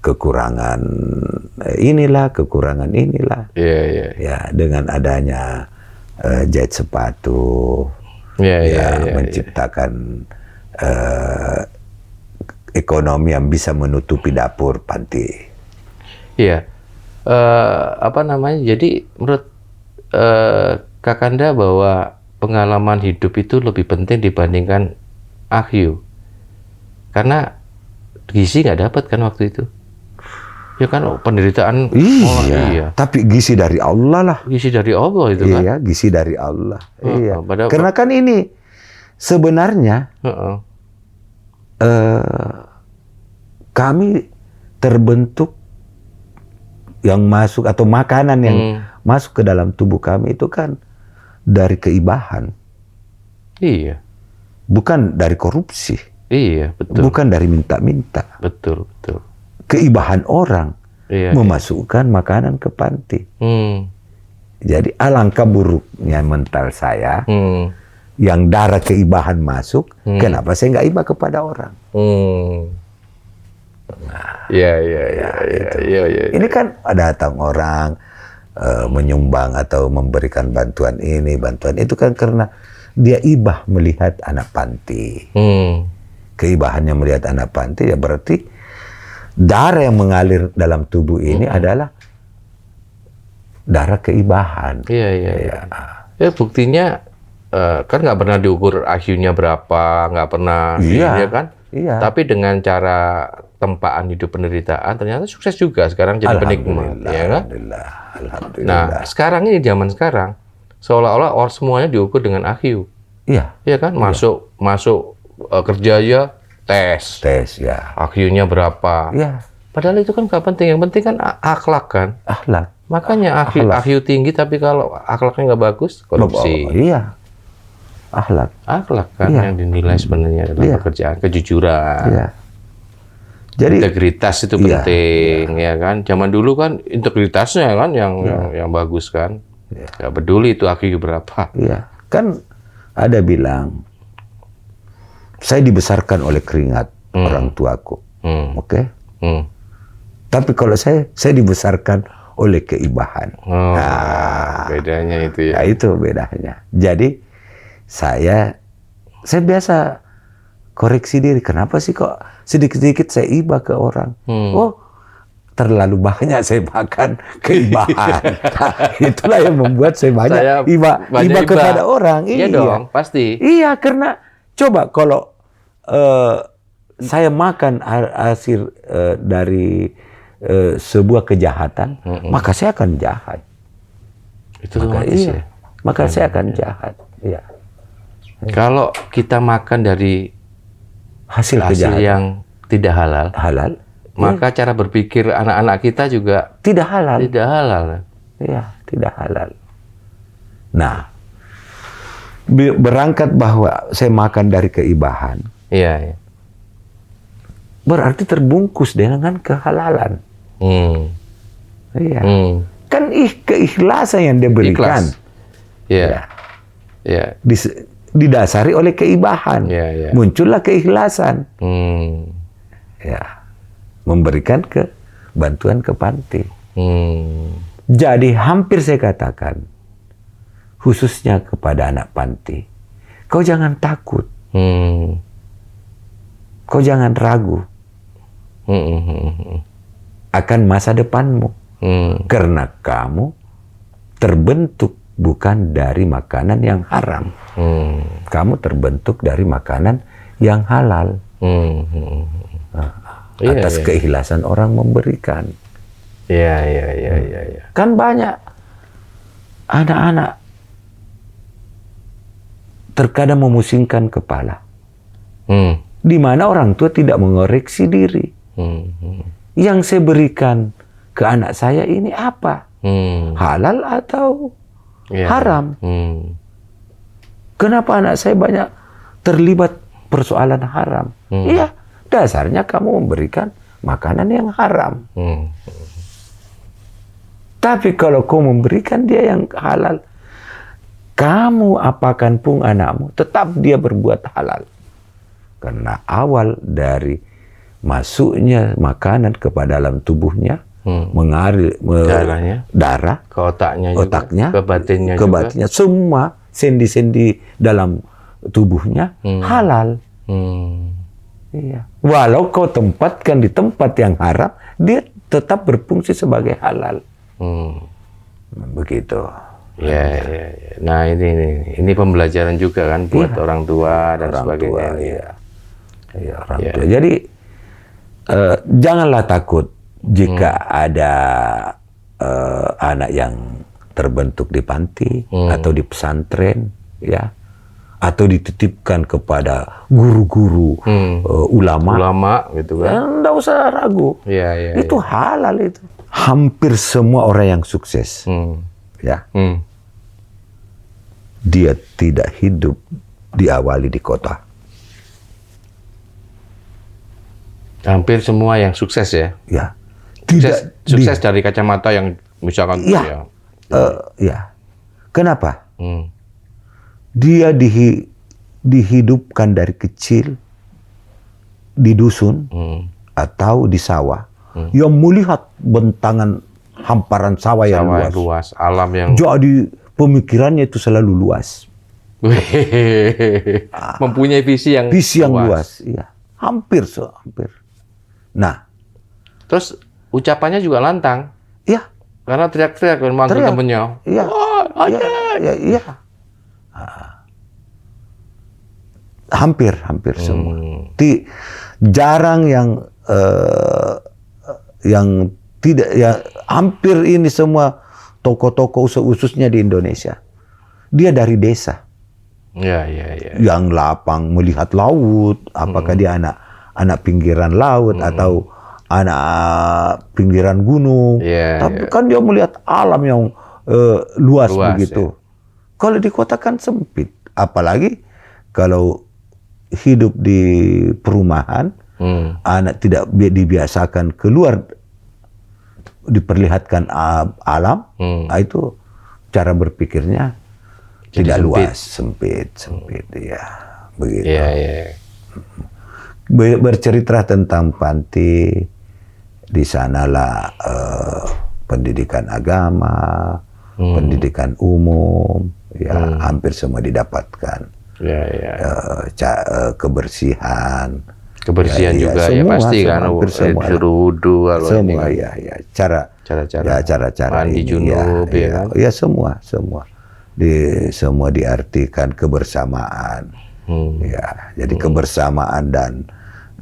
kekurangan inilah, kekurangan inilah. Ya, dengan adanya jahit sepatu, menciptakan ekonomi yang bisa menutupi dapur panti. Iya, apa namanya? Jadi menurut Kakanda bahwa pengalaman hidup itu lebih penting dibandingkan AHYU, karena gizi nggak dapat kan waktu itu. Ya kan penderitaan. Iya. Tapi gizi dari Allah lah. Gizi dari Allah itu kan. Iya, gizi dari Allah. Iya. Karena kan ini sebenarnya kami terbentuk yang masuk atau makanan yang masuk ke dalam tubuh kami itu kan dari keibahan. Iya. Bukan dari korupsi. Iya, betul. Bukan dari minta-minta. Betul. Keibahan orang memasukkan makanan ke panti. Jadi alangkah buruknya mental saya yang darah keibahan masuk, kenapa saya nggak iba kepada orang? Iya. Ini kan datang orang menyumbang atau memberikan bantuan ini, bantuan itu kan karena dia ibah melihat anak panti. Keibahannya melihat anak panti ya berarti darah yang mengalir dalam tubuh ini adalah darah keibahan. Iya. Ya buktinya kan nggak pernah diukur AHYU-nya berapa, nggak pernah, ya kan? Iya. Tapi dengan cara tempaan hidup penderitaan ternyata sukses juga sekarang jadi penikmat, ya kan? Alhamdulillah. Nah sekarang ini zaman sekarang seolah-olah semuanya diukur dengan AHYU. Iya. Iya kan? Masuk kerja ya. Tes ya. AHYU-nya berapa? Iya. Padahal itu kan nggak penting. Yang penting kan akhlak kan. Akhlak. Makanya AHYU tinggi tapi kalau akhlaknya nggak bagus, korupsi. Iya. Akhlak kan yang dinilai sebenarnya dalam pekerjaan, kejujuran. Iya. Jadi integritas itu penting, ya kan. Zaman dulu kan integritasnya kan yang bagus kan. Nggak peduli itu AHYU berapa. Iya. Kan ada bilang, saya dibesarkan oleh keringat orang tuaku, oke? Tapi kalau saya dibesarkan oleh keibahan. Bedanya itu ya. Nah, itu bedanya. Jadi saya biasa koreksi diri. Kenapa sih kok sedikit-sedikit saya iba ke orang? Oh, terlalu banyak saya makan keibahan. Nah, itulah yang membuat saya banyak iba kepada orang. Iya dong, pasti. Iya, karena coba kalau saya makan hasil dari sebuah kejahatan, maka saya akan jahat. Itu otomatis ya. Maka saya akan jahat. Iya. Kalau kita makan dari hasil kejahatan yang tidak halal, maka cara berpikir anak-anak kita juga tidak halal. Tidak halal. Iya, tidak halal. Nah, berangkat bahwa saya makan dari keibahan. Iya. Berarti terbungkus dengan kehalalan. Iya. Kan keikhlasan yang dia berikan. Iya. Iya. Didasari oleh keibahan. Muncullah keikhlasan. Ya. Memberikan bantuan ke panti. Jadi hampir saya katakan, khususnya kepada anak panti, kau jangan takut. Kau jangan ragu akan masa depanmu. Karena kamu terbentuk bukan dari makanan yang haram. Kamu terbentuk dari makanan yang halal. Atas keikhlasan orang memberikan. Iya. Kan banyak anak-anak terkadang memusingkan kepala. Di mana orang tua tidak mengoreksi diri. Yang saya berikan ke anak saya ini apa? Halal atau haram? Kenapa anak saya banyak terlibat persoalan haram? Iya, dasarnya kamu memberikan makanan yang haram. Tapi kalau kau memberikan dia yang halal, kamu apakan pun anakmu, tetap dia berbuat halal. Karena awal dari masuknya makanan ke dalam tubuhnya, mengalir darah ke otaknya, ke batinnya, semua sendi-sendi dalam tubuhnya halal. Iya. Walau kau tempatkan di tempat yang haram, dia tetap berfungsi sebagai halal. Begitu. Ya. Nah ini pembelajaran juga kan buat orang tua dan sebagainya. Iya, orang tua. Jadi janganlah takut jika ada anak yang terbentuk di panti atau di pesantren, ya, atau dititipkan kepada guru-guru ulama gitu kan. Nggak usah ragu. Itu halal itu. Hampir semua orang yang sukses, ya, dia tidak hidup diawali di kota. Hampir semua yang sukses ya. Ya. Sukses dari kacamata yang misalkan Kenapa? Dia dihidupkan dari kecil di dusun atau di sawah yang melihat bentangan hamparan sawah yang luas, alam yang jadi pemikirannya itu selalu luas. Mempunyai visi yang luas. Iya. Hampir. Nah, terus ucapannya juga lantang. Iya. Karena teriak-teriak dan manggil temennya. Iya. Iya. Hampir semua. Jarang yang tidak, ya hampir ini semua tokoh-tokoh khususnya di Indonesia. Dia dari desa. Iya. Yang lapang melihat laut, apakah dia anak pinggiran laut atau anak pinggiran gunung. Tapi kan dia melihat alam yang luas begitu. Kalau di kota kan sempit, apalagi kalau hidup di perumahan, anak tidak dibiasakan keluar, diperlihatkan alam, itu cara berpikirnya Jadi tidak sempit. luas, sempit ya, begitu. Iya, iya. Bercerita tentang panti, di sanalah pendidikan agama, pendidikan umum, ya hampir semua didapatkan. Iya, iya. Kebersihan, Kebersihan ya, juga ya semua, pasti kan. hampir semua lah. Disuruh wudu kalau ini Semua kan. ya, cara-cara mandi ini, junub ya kan. ya semua semua diartikan kebersamaan. Ya, jadi kebersamaan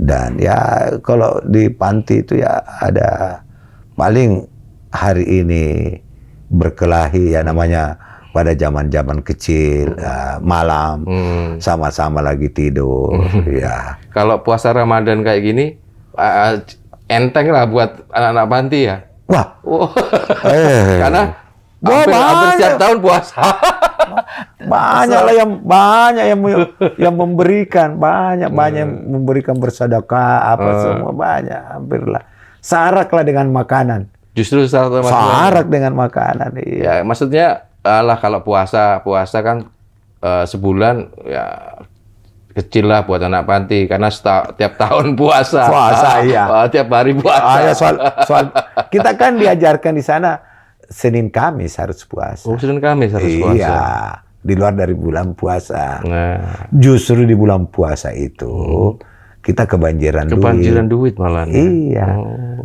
dan ya kalau di panti itu ya ada paling hari ini berkelahi ya namanya pada zaman-zaman kecil malam sama-sama lagi tidur ya. Kalau puasa Ramadan kayak gini enteng lah buat anak-anak panti ya. Wah, Karena Wah, hampir setiap banyak. tahun puasa. banyak yang memberikan, banyak yang memberikan bersedekah semua banyak, hampir lah. Sarak lah dengan makanan. Justru Sarak dengan makanan. Iya. Ya, maksudnya kalau puasa kan sebulan ya kecil lah buat anak panti karena tiap tahun puasa. Iya. Tiap hari puasa. Soal kita kan diajarkan di sana Senin Kamis harus puasa. Oh, Senin Kamis harus puasa. Iya, di luar dari bulan puasa. Nah, Justru di bulan puasa itu kita kebanjiran duit malah. Iya,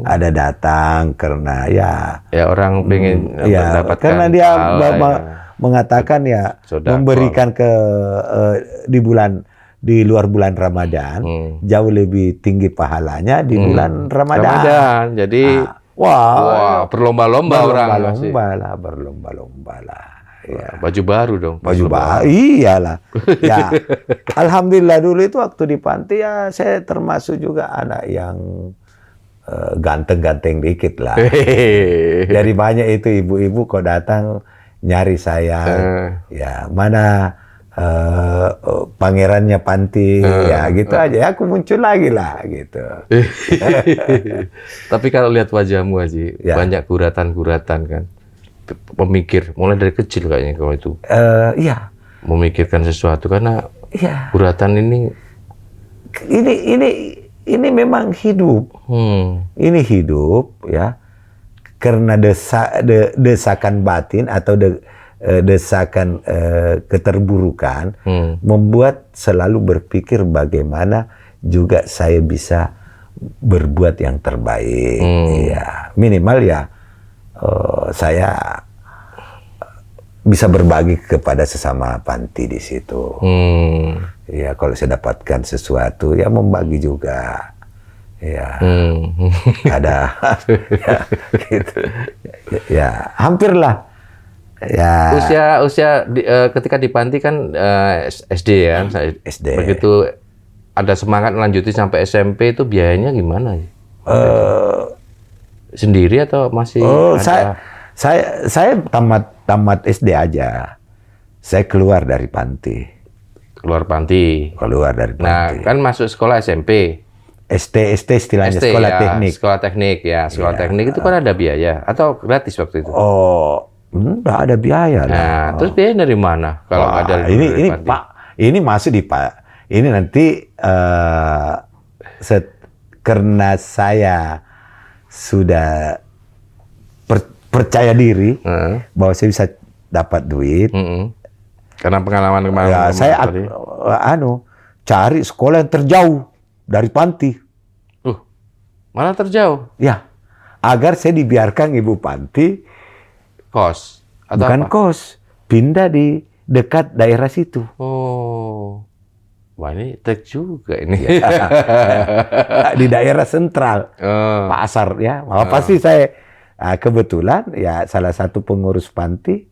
ada datang karena ya orang pengen mendapatkan karena dia pahala, mengatakan ya Sodako. memberikan di luar bulan Ramadan jauh lebih tinggi pahalanya di bulan Ramadan. Jadi wah, berlomba-lomba orang masih. Berlomba-lomba lah. Ya. Baju baru dong. Baju baru, iyalah. Ya, alhamdulillah dulu itu waktu di panti ya saya termasuk juga anak yang ganteng-ganteng dikit lah. Jadi banyak itu ibu-ibu kok datang nyari saya, ya mana pangerannya panti, ya gitu aja. Ya, aku muncul lagi lah gitu. Tapi kalau lihat wajahmu Haji, banyak guratan-guratan kan. Pemikir, mulai dari kecil kayaknya kau itu. Iya. Memikirkan sesuatu karena guratan ini memang hidup. Ini hidup ya. Karena desakan batin atau desakan keterburukan membuat selalu berpikir bagaimana juga saya bisa berbuat yang terbaik. Ya, minimal ya saya bisa berbagi kepada sesama panti di situ. Ya, kalau saya dapatkan sesuatu ya membagi juga. Ya, ada ya, gitu. Ya, hampir lah. Ya. Usia ketika di panti kan SD ya. SD. Begitu ada semangat lanjutin sampai SMP itu biayanya gimana? Sendiri atau masih ada? Saya tamat SD aja. Saya keluar dari panti. Keluar panti. Nah, kan masuk sekolah SMP. SD istilahnya sekolah teknik. Sekolah teknik ya. Sekolah teknik itu kan ada biaya atau gratis waktu itu? Oh, nggak ada biaya lah. Nah, terus biaya dari mana? Kalau nggak ada ini Pak, ini masuk di Pak. Ini nanti karena saya sudah percaya diri bahwa saya bisa dapat duit. Karena pengalaman kemarin. Ya, saya cari sekolah yang terjauh dari panti. Malah terjauh. Ya, agar saya dibiarkan ibu panti Kos atau bukan apa? kos, pindah di dekat daerah situ. Oh, wah ini trik juga ini. Di daerah sentral, pasar ya. Pasti saya kebetulan ya salah satu pengurus panti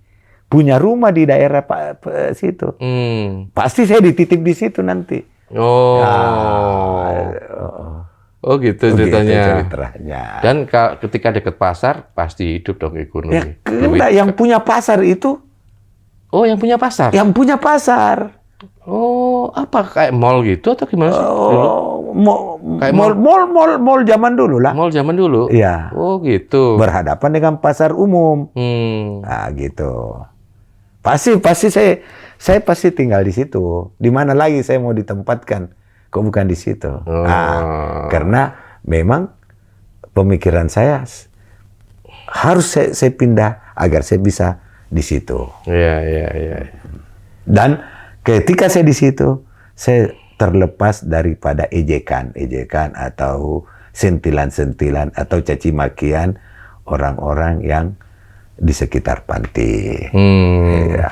punya rumah di daerah situ. Pasti saya dititip di situ nanti. Oh gitu ceritanya. Dan ketika dekat pasar pasti hidup dong ekonomi. Ya, enggak, yang punya pasar itu. Oh, yang punya pasar? Yang punya pasar. Oh, apa kayak mall gitu atau gimana sih dulu? Mall zaman dulu lah. Mall zaman dulu? Iya. Oh gitu. Berhadapan dengan pasar umum. Hmm. Nah gitu. Pasti saya pasti tinggal di situ. Di mana lagi saya mau ditempatkan? Kok bukan di situ? Karena memang pemikiran saya harus saya pindah agar saya bisa di situ. Iya. Dan ketika saya di situ, saya terlepas daripada ejekan atau sentilan-sentilan atau caci makian orang-orang yang di sekitar panti. Iya.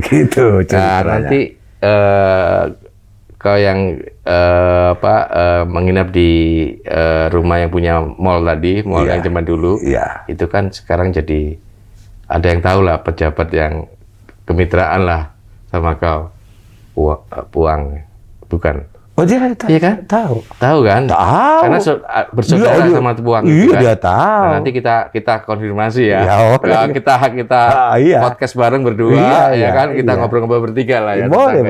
Gitu ceritanya. Nah, nanti kau yang menginap di rumah yang punya mall tadi, mall yang zaman dulu, itu kan sekarang jadi ada yang tahu lah, pejabat yang kemitraan lah sama kau, Puang, bukan? Oh dia tahu, iya kan? Tahu kan? Tahu. Karena bersaudara sama Puang. Iya kan? dia tahu. Nah, nanti kita konfirmasi ya. Kita podcast bareng berdua, ya kan? Kita ngobrol-ngobrol bertiga lah ya. Boleh.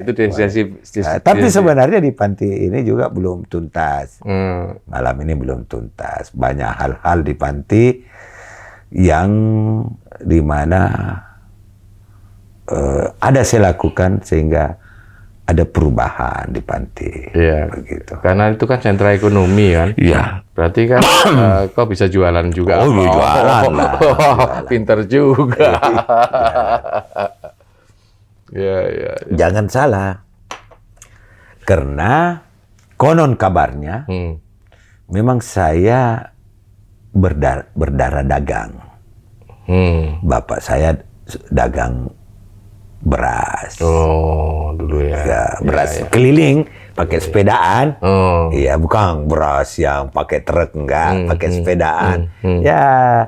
Itu tapi sebenarnya di panti ini juga belum tuntas. Malam ini belum tuntas. Banyak hal-hal di panti yang dimana ada saya lakukan sehingga ada perubahan di panti. Iya. Begitu. Karena itu kan sentra ekonomi kan. Iya. Berarti kan kau bisa jualan juga. Oh, jualan lah. Pinter juga. Iya. Jangan salah. Karena konon kabarnya memang saya berdarah dagang. Bapak saya dagang beras. Oh, dulu ya. Beras keliling pakai sepedaan. Iya, bukan beras yang pakai truk, enggak, pakai sepedaan. Ya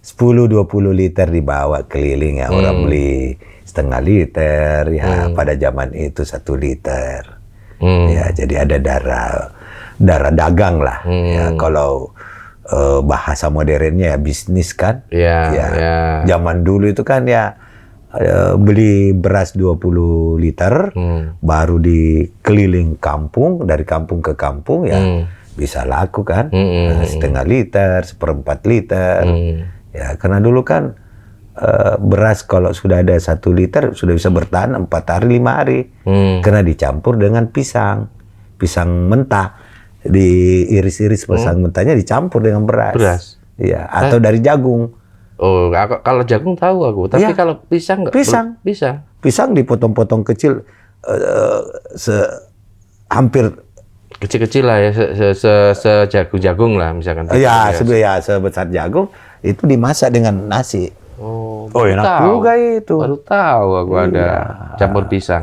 10-20 liter dibawa keliling ya, orang beli setengah liter ya, pada zaman itu 1 liter. Ya, jadi ada darah dagang lah. Ya, kalau bahasa modernnya ya bisnis kan. Ya. Zaman dulu itu kan ya beli beras 20 liter, baru di keliling kampung, dari kampung ke kampung ya bisa laku kan, setengah liter, 1/4 liter. Ya, karena dulu kan beras kalau sudah ada 1 liter sudah bisa bertahan 4 hari 5 hari, karena dicampur dengan pisang mentah, diiris-iris pisang mentahnya dicampur dengan beras. Ya, atau dari jagung. Oh, kalau jagung tahu aku, tapi kalau pisang nggak? Pisang dipotong-potong kecil, hampir kecil-kecil lah ya, sejagung-jagung lah misalkan. Ya, sebesar jagung itu dimasak dengan nasi. Oh, enak juga itu. Baru tahu aku ada campur pisang.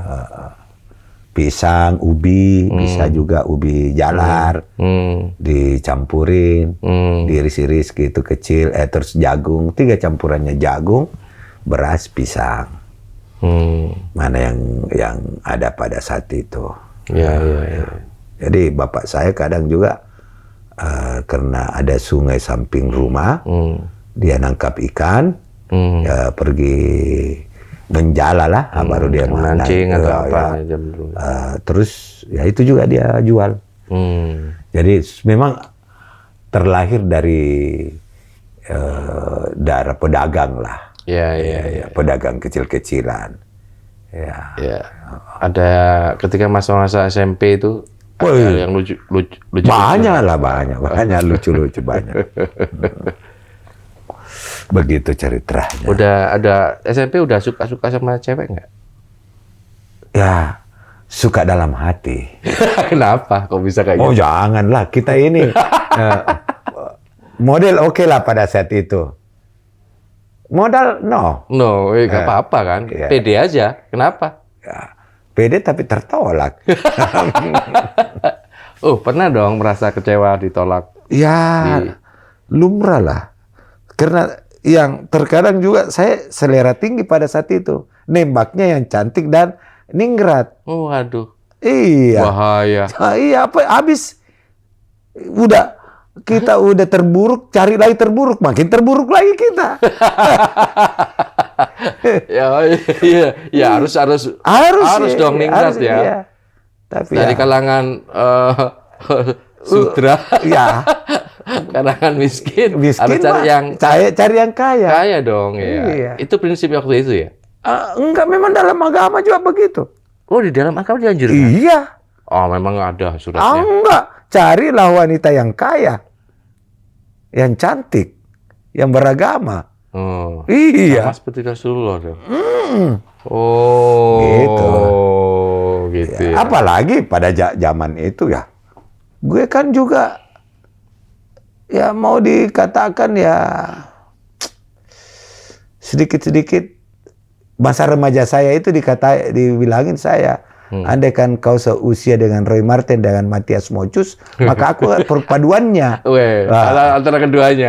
Pisang, ubi, bisa juga ubi jalar, dicampurin, diiris-iris gitu kecil, terus jagung, 3 campurannya jagung, beras, pisang. Mana yang ada pada saat itu. Iya. Jadi bapak saya kadang juga karena ada sungai samping rumah, dia nangkap ikan, ya pergi menjala lah, baru dia mancing atau apa. Terus ya itu juga dia jual. Jadi memang terlahir dari darah pedagang lah. Iya. Pedagang kecil-kecilan. Ya. Ada ketika masa-masa SMP itu ada yang lucu. Banyak lucu-lucu banyak. Begitu ceritanya. Udah ada SMP udah suka sama cewek nggak? Ya, suka dalam hati. Kenapa? Kok bisa kayak gitu? Oh janganlah, kita ini model oke lah pada saat itu. Modal no, nggak apa-apa kan? Pede aja. Kenapa? Ya, pede tapi tertolak. Pernah dong merasa kecewa ditolak? Ya, lumrah lah. Karena yang terkadang juga saya selera tinggi pada saat itu. Nembaknya yang cantik dan ningrat. Oh, aduh. Iya. Bahaya. Iya, habis kita udah terburuk, cari lagi terburuk, makin terburuk lagi kita. ya harus dong ningrat ya. Tapi dari kalangan sudra. Ya. karangan miskin. Miskin Harus cari mah, yang cari yang kaya. kaya dong ya. Iya. Itu prinsip waktu itu ya. Enggak, memang dalam agama juga begitu. Oh, di dalam agama dianjurkan. Iya. Oh, memang ada suratnya. Enggak, carilah wanita yang kaya, yang cantik, yang beragama. Oh. Iya. Sama seperti Rasulullah dong. Gitu. Gitu Ya, ya. apalagi pada zaman itu ya, gue kan juga ya mau dikatakan ya sedikit-sedikit masa remaja saya itu dibilangin saya, andai kan kau seusia dengan Roy Marten dengan Matias Mocus, maka aku perpaduannya. Weh, antara keduanya.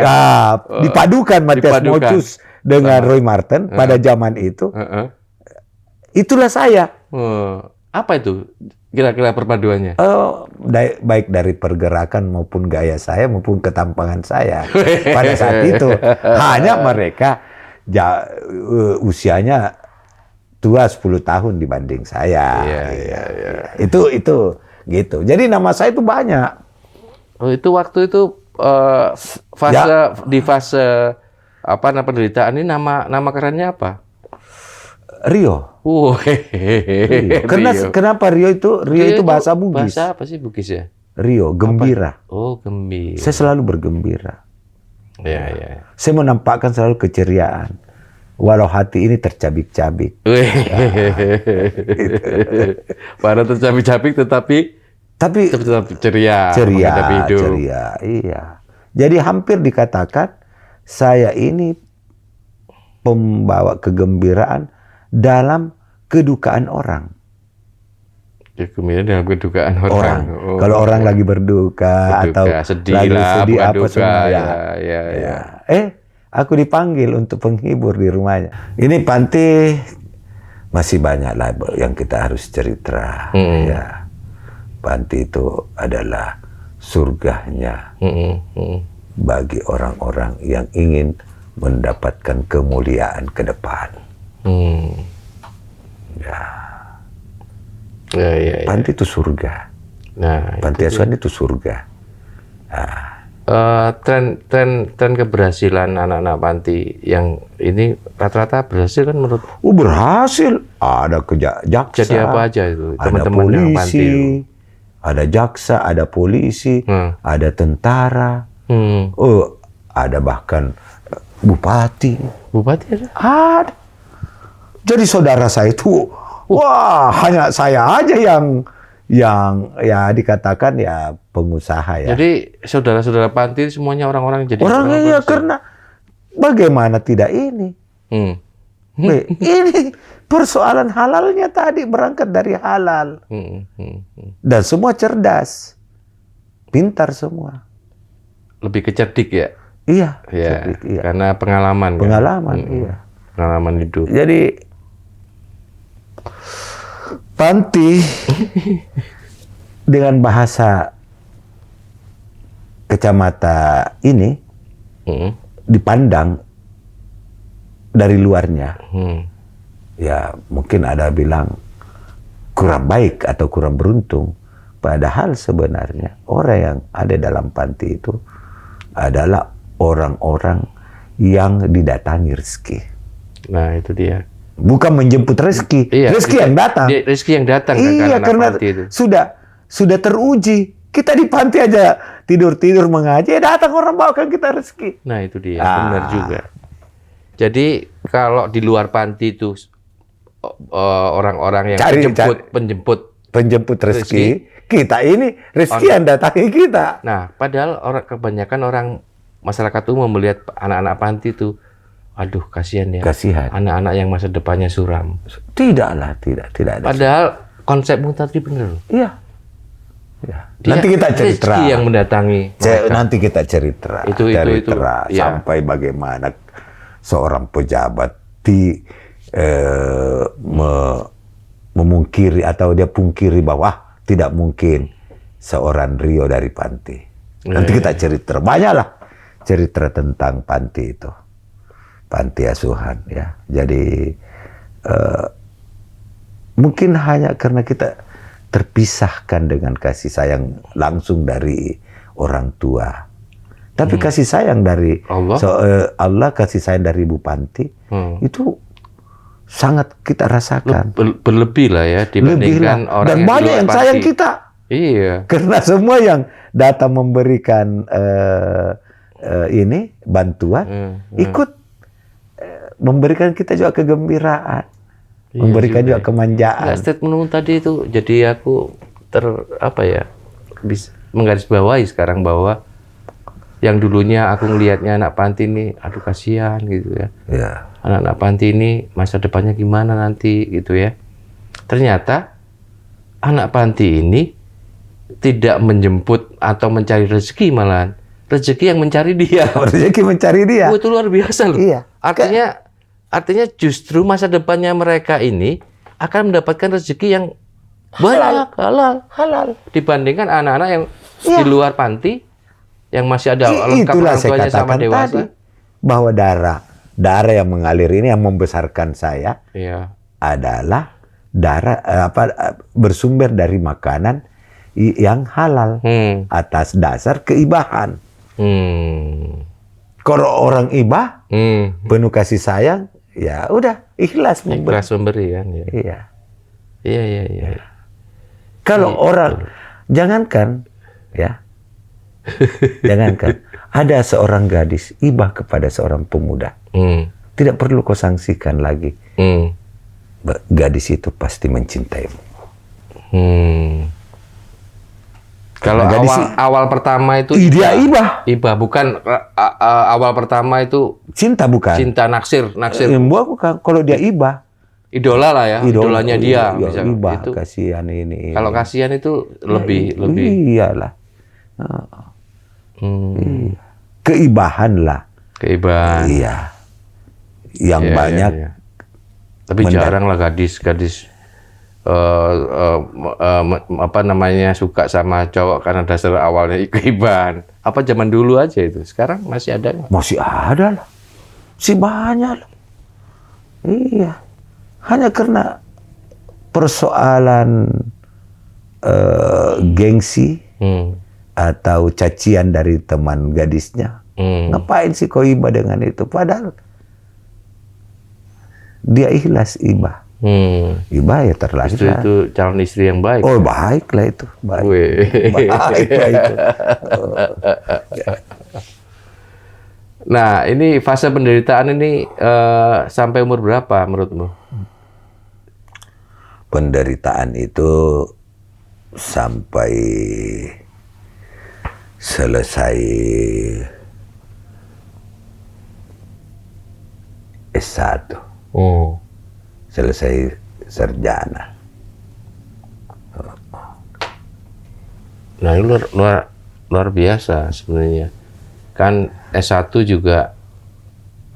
Dipadukan Matias Dipadukan. Mocus dengan Roy Marten pada zaman itu. Heeh. Itulah saya. Apa itu kira-kira perpaduannya? Baik dari pergerakan maupun gaya saya maupun ketampangan saya pada saat itu. Hanya mereka usianya tua 10 tahun dibanding saya. Iya. Itu gitu. Jadi nama saya itu banyak. Oh, itu waktu itu di fase apa penderitaan ini nama kerennya apa? Rio. Rio. Kenapa Rio itu bahasa Bugis. Bahasa apa sih Bugis ya? Rio, gembira. Oh, gembira. Saya selalu bergembira. Ya. Saya menampakkan selalu keceriaan. Walau hati ini tercabik-cabik. Pada tercabik-cabik tetapi tetap ceria. menghadapi hidup. Ceria, iya. Jadi hampir dikatakan saya ini pembawa kegembiraan dalam kedukaan orang. Kemudian dalam kedukaan orang. Kalau orang lagi berduka atau sedih lagi lah, sedih bukan apa duka, semua ya. Aku dipanggil untuk penghibur di rumahnya. Ini panti masih banyak lah yang kita harus cerita. Ya, panti itu adalah surganya bagi orang-orang yang ingin mendapatkan kemuliaan ke depan. Ya. Panti itu surga. Nah, Panti asuhan itu surga. Tren keberhasilan anak-anak panti yang ini rata-rata berhasil kan menurut? Berhasil. Ada jaksa. Jadi apa aja itu Ada teman-teman yang panti? polisi, ada jaksa, ada polisi, ada tentara. Ada bahkan bupati. Bupati ada? Ada. Jadi saudara saya itu, wah, hanya saya aja yang ya dikatakan ya pengusaha ya. Jadi saudara-saudara panti semuanya orang-orang yang jadi Orangnya karena bagaimana tidak ini? Ini persoalan halalnya tadi berangkat dari halal. Dan semua cerdas. Pintar semua. Lebih kecerdik ya? Iya. Ya, cerdik, iya. karena pengalaman. Pengalaman, kan? iya. Pengalaman hidup. Jadi panti dengan bahasa kacamata ini dipandang dari luarnya. Ya mungkin ada bilang kurang baik atau kurang beruntung. Padahal sebenarnya orang yang ada dalam panti itu adalah orang-orang yang didatangi rezeki. Nah itu dia. Bukan menjemput rezeki, rezeki yang datang. Rezeki yang datang iya, karena panti itu. sudah teruji. Kita di panti aja tidur-tidur mengaji, datang orang bawakan kita rezeki. Nah itu dia, benar juga. Jadi kalau di luar panti itu orang-orang yang penjemput rezeki, kita ini rezeki yang datangi kita. Nah, padahal kebanyakan orang masyarakat umum melihat anak-anak panti itu, aduh kasihan ya. Kasihan. Anak-anak yang masa depannya suram. Tidak ada. Padahal konsepmu tadi benar. Iya. Nanti kita cerita. Rezeki yang mendatangi. Nanti kita cerita. Itu sampai bagaimana seorang pejabat memungkiri atau dia pungkiri bahwa tidak mungkin seorang Rio dari panti. Nanti kita cerita. Banyaklah cerita tentang panti itu. Panti asuhan ya. Jadi mungkin hanya karena kita terpisahkan dengan kasih sayang langsung dari orang tua. Tapi kasih sayang dari Allah. Allah, kasih sayang dari Ibu Panti itu sangat kita rasakan. Berlebih lah ya dibandingkan orang Dan yang di banyak luar yang panti. sayang kita. Iya. Karena semua yang datang memberikan ini bantuan, ikut memberikan kita juga kegembiraan, Iya memberikan juga ya. kemanjaan. Statementmu tadi itu jadi aku bisa menggarisbawahi sekarang bahwa yang dulunya aku ngelihatnya anak panti ini, aduh kasihan gitu ya. Ya. Anak-anak panti ini masa depannya gimana nanti gitu ya. Ternyata anak panti ini tidak menjemput atau mencari rezeki, malahan rezeki yang mencari dia. Rezeki mencari dia. Oh, itu luar biasa loh. Iya. Artinya justru masa depannya mereka ini akan mendapatkan rezeki yang banyak, halal dibandingkan anak-anak yang di luar panti yang masih ada lengkap Itulah orang saya tuanya sama katakan dewasa. tadi bahwa darah yang mengalir ini yang membesarkan saya Iya. adalah darah bersumber dari makanan yang halal atas dasar keibahan. Kalau orang ibah penuh kasih sayang, ya udah ikhlas memberi. Ikhlas memberi kan ya. Iya. Iya. Kalau orang jangankan ya. Jangankan ada seorang gadis ibah kepada seorang pemuda. Tidak perlu kau sanksikan lagi. Gadis itu pasti mencintaimu. Kalau awal pertama itu dia ibah. Ibah bukan awal pertama itu Cinta bukan. cinta naksir. Bukan. Kalau dia ibah. Idola lah ya, idolanya dia Iya, misalnya. ibah, Itu. kasihan ini. Kalau kasihan itu lebih. Iyalah. Keibahan lah. Keibahan. Iya. Yang Iya, banyak. iya. Tapi jarang lah gadis suka sama cowok karena dasar awalnya keibahan. Apa zaman dulu aja itu? Sekarang masih ada nggak? Masih ada lah. Si banyak lah. Iya. Hanya karena persoalan gengsi atau cacian dari teman gadisnya. Ngapain sih kau ibah dengan itu? Padahal dia ikhlas ibah. Ibah ya terlahir. Itu calon istri yang baik. Oh, baiklah itu. Baik. Baiklah itu. Nah, ini fase penderitaan ini sampai umur berapa menurutmu? Penderitaan itu sampai selesai S1. Selesai sarjana. Nah, ini luar biasa sebenarnya. Kan S1 juga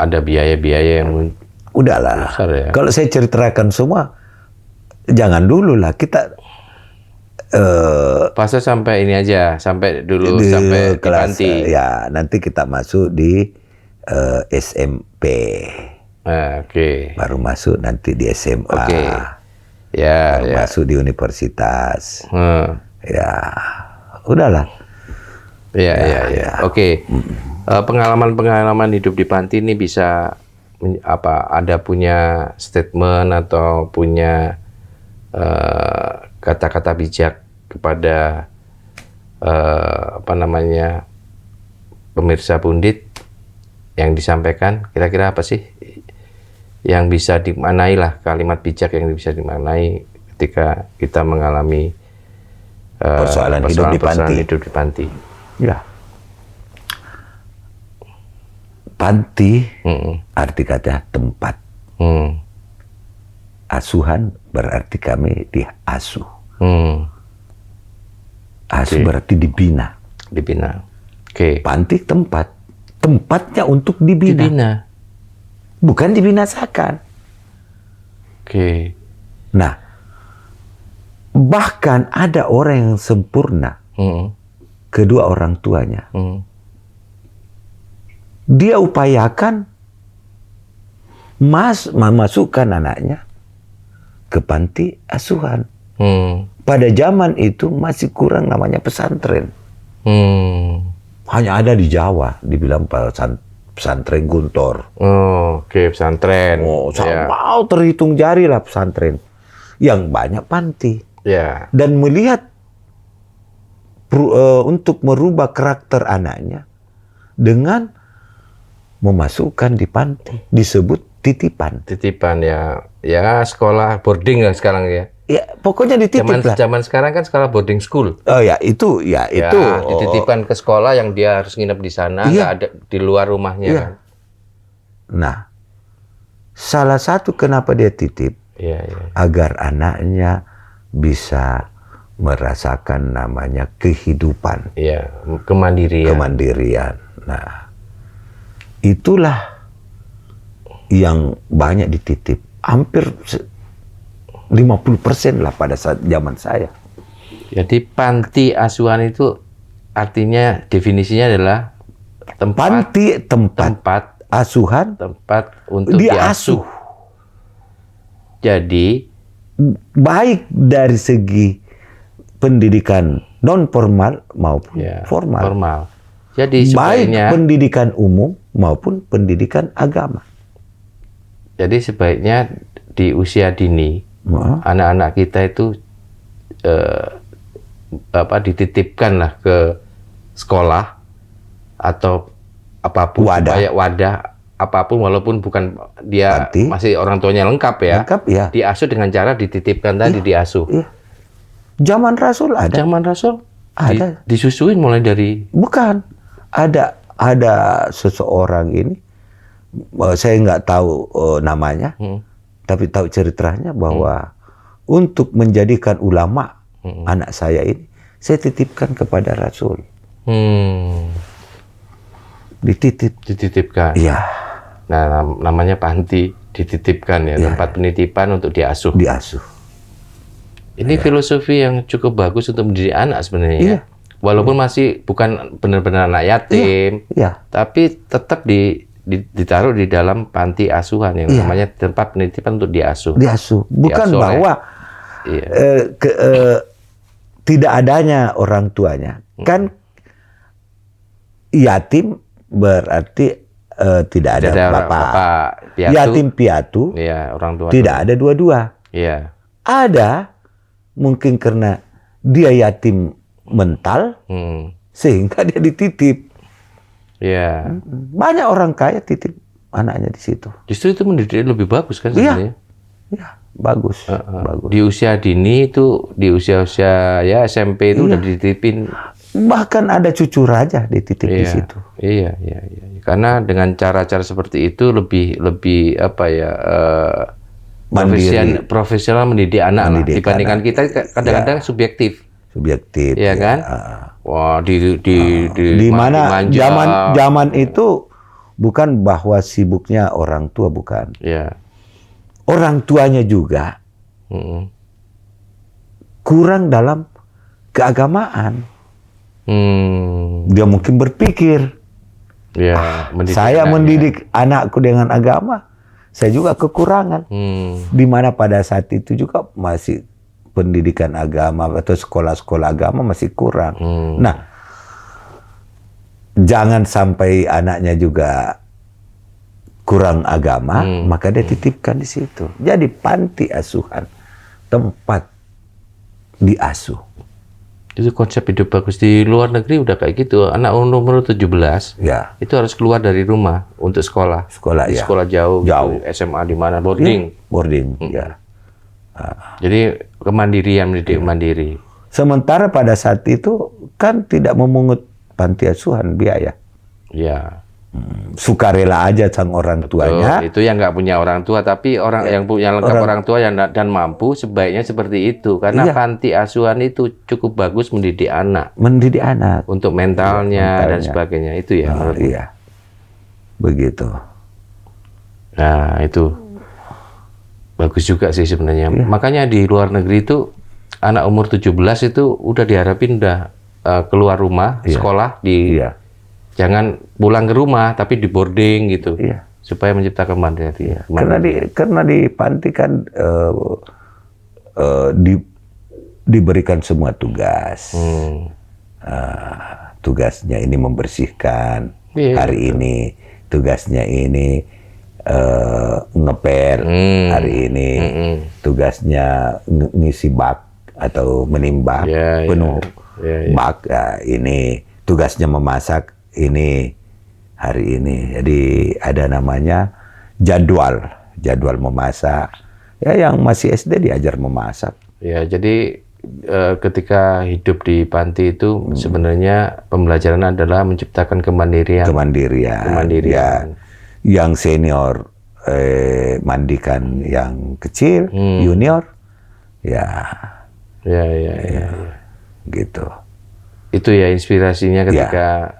ada biaya-biaya yang Udahlah. besar ya. Kalau saya ceritakan semua, jangan dulu lah kita Fase sampai ini aja, sampai dulu di sampai di kelas panti. ya nanti kita masuk di SMP. Oke. Baru masuk nanti di SMA. Oke. Ya, Baru ya. masuk di universitas. Hmm. Ya, udahlah. Ya. Oke. Pengalaman-pengalaman hidup di panti ini bisa ada punya statement atau punya kata-kata bijak kepada pemirsa Pundit yang disampaikan, kira-kira apa sih yang bisa dimaknai lah, kalimat bijak yang bisa dimaknai ketika kita mengalami Persoalan hidup di panti. Ya. Panti arti kata tempat. Asuhan berarti kami diasuh. Asuh berarti dibina. Dibina. Oke. Panti tempat. Tempatnya untuk dibina. Dibina. Bukan dibinasakan. Oke. Nah, bahkan ada orang yang sempurna. Kedua orang tuanya. Dia upayakan memasukkan anaknya ke panti asuhan. Pada zaman itu masih kurang namanya pesantren. hanya ada di Jawa, dibilang pesantren Guntur. Oh, oke, pesantren. Oh, Ya. mau terhitung jari lah pesantren. Yang banyak panti. Ya. Dan melihat untuk merubah karakter anaknya dengan memasukkan di panti, disebut titipan. Titipan ya. Ya, sekolah boarding lah sekarang ya. Ya, pokoknya dititip lah. Zaman sekarang kan sekolah boarding school. Oh ya, itu Dititipkan ke sekolah yang dia harus nginep di sana, Iya. nggak ada di luar rumahnya Iya. kan. Nah, salah satu kenapa dia titip, Iya, iya. agar anaknya bisa merasakan namanya kehidupan, Iya, kemandirian. kemandirian. Nah, itulah yang banyak dititip. Hampir 50% lah pada saat zaman saya. Jadi panti asuhan itu artinya definisinya adalah tempat Panti tempat asuhan untuk diasuh. diasuh. Jadi Baik dari segi pendidikan non formal maupun ya, formal. Jadi Baik sebaiknya pendidikan umum maupun pendidikan agama. sebaiknya di usia dini anak-anak kita itu dititipkan lah ke sekolah atau apapun supaya wadah apapun walaupun bukan dia Panti. masih orang tuanya lengkap ya. Lengkap ya. Diasuh dengan cara dititipkan tadi diasuh. Iya. Zaman Rasul ada. Zaman Rasul Ada. disusuin mulai dari Bukan. Ada seseorang ini, saya nggak tahu namanya, tapi tahu ceritanya bahwa untuk menjadikan ulama anak saya ini, saya titipkan kepada Rasul. dititipkan. Iya. Nah, namanya panti, dititipkan ya, tempat penitipan untuk diasuh. Diasuh. Ini filosofi yang cukup bagus untuk mendidik anak sebenarnya. Iya. Ya. Walaupun masih bukan benar-benar anak yatim, Iya. tapi tetap ditaruh di dalam panti asuhan yang namanya tempat penitipan untuk diasuh. Diasuh. Bukan Diasuh bahwa Iya. tidak adanya orang tuanya. Kan yatim berarti tidak ada bapak. Piatu. Yatim piatu Iya, orang tua. tidak ada dua-dua. Iya. Ada mungkin karena dia yatim mental sehingga dia dititip. Iya. Banyak orang kaya titip anaknya di situ. Justru itu mendidik lebih bagus kan sebenarnya. Ya, bagus. Bagus. Di usia dini itu, di usia-usia ya SMP itu udah dititipin. Bahkan ada cucu raja dititip di situ. Iya. Karena dengan cara-cara seperti itu lebih apa ya, profesional mendidik anak lah. Dibandingkan kita kadang-kadang subjektif. Subjektif. Iya kan? Wah, di mana dimanja. zaman itu bukan bahwa sibuknya orang tua, bukan. Iya. Orang tuanya juga kurang dalam keagamaan. Dia mungkin berpikir, Ya, saya mendidik anakku dengan agama, saya juga kekurangan. Di mana pada saat itu juga masih pendidikan agama atau sekolah-sekolah agama masih kurang. Nah, jangan sampai anaknya juga kurang agama, maka dia titipkan di situ. Jadi panti asuhan, tempat diasuh. Itu konsep hidup bagus. Di luar negeri udah kayak gitu. Anak umur 17 Ya, itu harus keluar dari rumah untuk sekolah. sekolah Di ya. sekolah jauh. Jauh. Gitu. SMA di mana, boarding. Boarding, ya. Jadi kemandirian, mendidik mandiri. Sementara pada saat itu kan tidak memungut panti asuhan biaya. Ya. Sukarela aja sang orang tuanya. Itu yang nggak punya orang tua, tapi orang yang punya lengkap orang tua dan mampu sebaiknya seperti itu. Karena panti asuhan itu cukup bagus mendidik anak. Mendidik anak. Untuk mentalnya dan sebagainya. Itu ya. Iya. Begitu. Nah, itu bagus juga sih sebenarnya. Makanya di luar negeri itu anak umur 17 itu udah diharapin udah keluar rumah, sekolah di jangan pulang ke rumah tapi di boarding gitu. Iya. Supaya menciptakan mandiri. Karena di panti kan diberikan semua tugas. tugasnya ini membersihkan, Iya, hari ini tugasnya ini ngepel, hari ini tugasnya ngisi bak atau menimbak Iya, iya. penuh Iya, iya. bak, ya, ini tugasnya memasak ini hari ini. Jadi ada namanya jadwal memasak. Ya, yang masih SD diajar memasak. Ya, jadi ketika hidup di panti itu sebenarnya pembelajaran adalah menciptakan kemandirian. Kemandirian. Ya, yang senior mandikan yang kecil, junior, ya, Ya, gitu. Itu ya inspirasinya ketika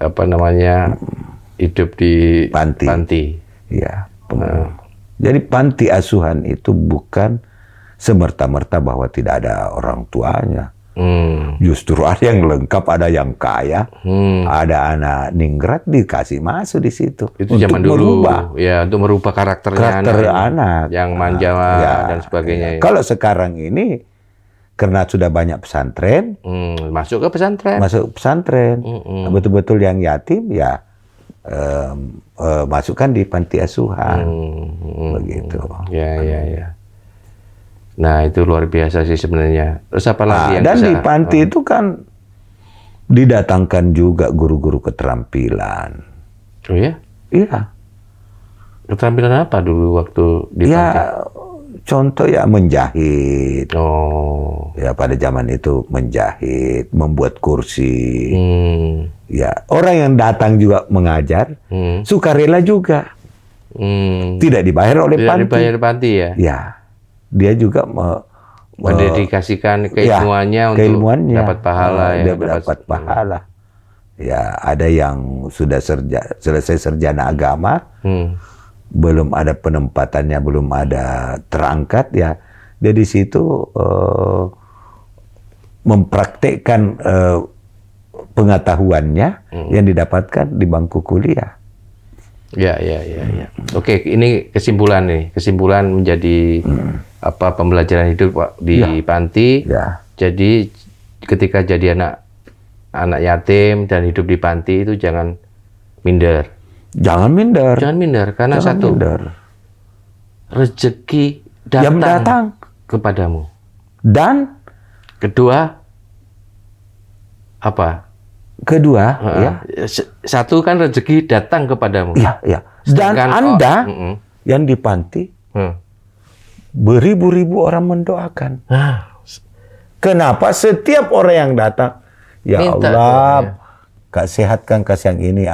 apa namanya hidup di Panti. Ya. Jadi panti asuhan itu bukan semerta-merta bahwa tidak ada orang tuanya. Justru ada yang lengkap, ada yang kaya, ada anak ningrat dikasih masuk di situ. Itu untuk zaman dulu, merubah ya, untuk merubah karakternya anak yang manja dan sebagainya. ya. Kalau sekarang ini karena sudah banyak pesantren, Masuk ke pesantren. betul-betul yang yatim ya masukkan di panti asuhan, begitu. Ya. Nah, itu luar biasa sih sebenarnya. Terus apa lagi yang dan bisa? di panti itu kan didatangkan juga guru-guru keterampilan. Oh ya? Iya. Keterampilan apa dulu waktu di panti? Ya, contoh ya menjahit. Oh. Ya, pada zaman itu menjahit, membuat kursi. Ya, orang yang datang juga mengajar, sukarela juga. Tidak dibayar oleh Tidak panti. dibayar panti ya? Ya, dia juga mendedikasikan keilmuannya untuk dapat pahala. Dia dapat pahala. Ya, ada yang sudah selesai sarjana agama, belum ada penempatannya, belum ada terangkat, ya dia di situ mempraktekkan pengetahuannya yang didapatkan di bangku kuliah. Ya. Oke, ini kesimpulan nih. Kesimpulan menjadi apa pembelajaran hidup di panti. Ya. Jadi ketika jadi anak yatim dan hidup di panti itu jangan minder. Jangan minder. Jangan minder karena Jangan satu minder. rezeki Yang datang kepadamu. dan Kedua apa? ya. Satu kan rezeki datang kepadamu. Ya. Dan Sedangkan Anda yang di panti beribu-ribu orang mendoakan. Kenapa setiap orang yang datang, ya Minta Allah, Kak sehatkan kasih yang ini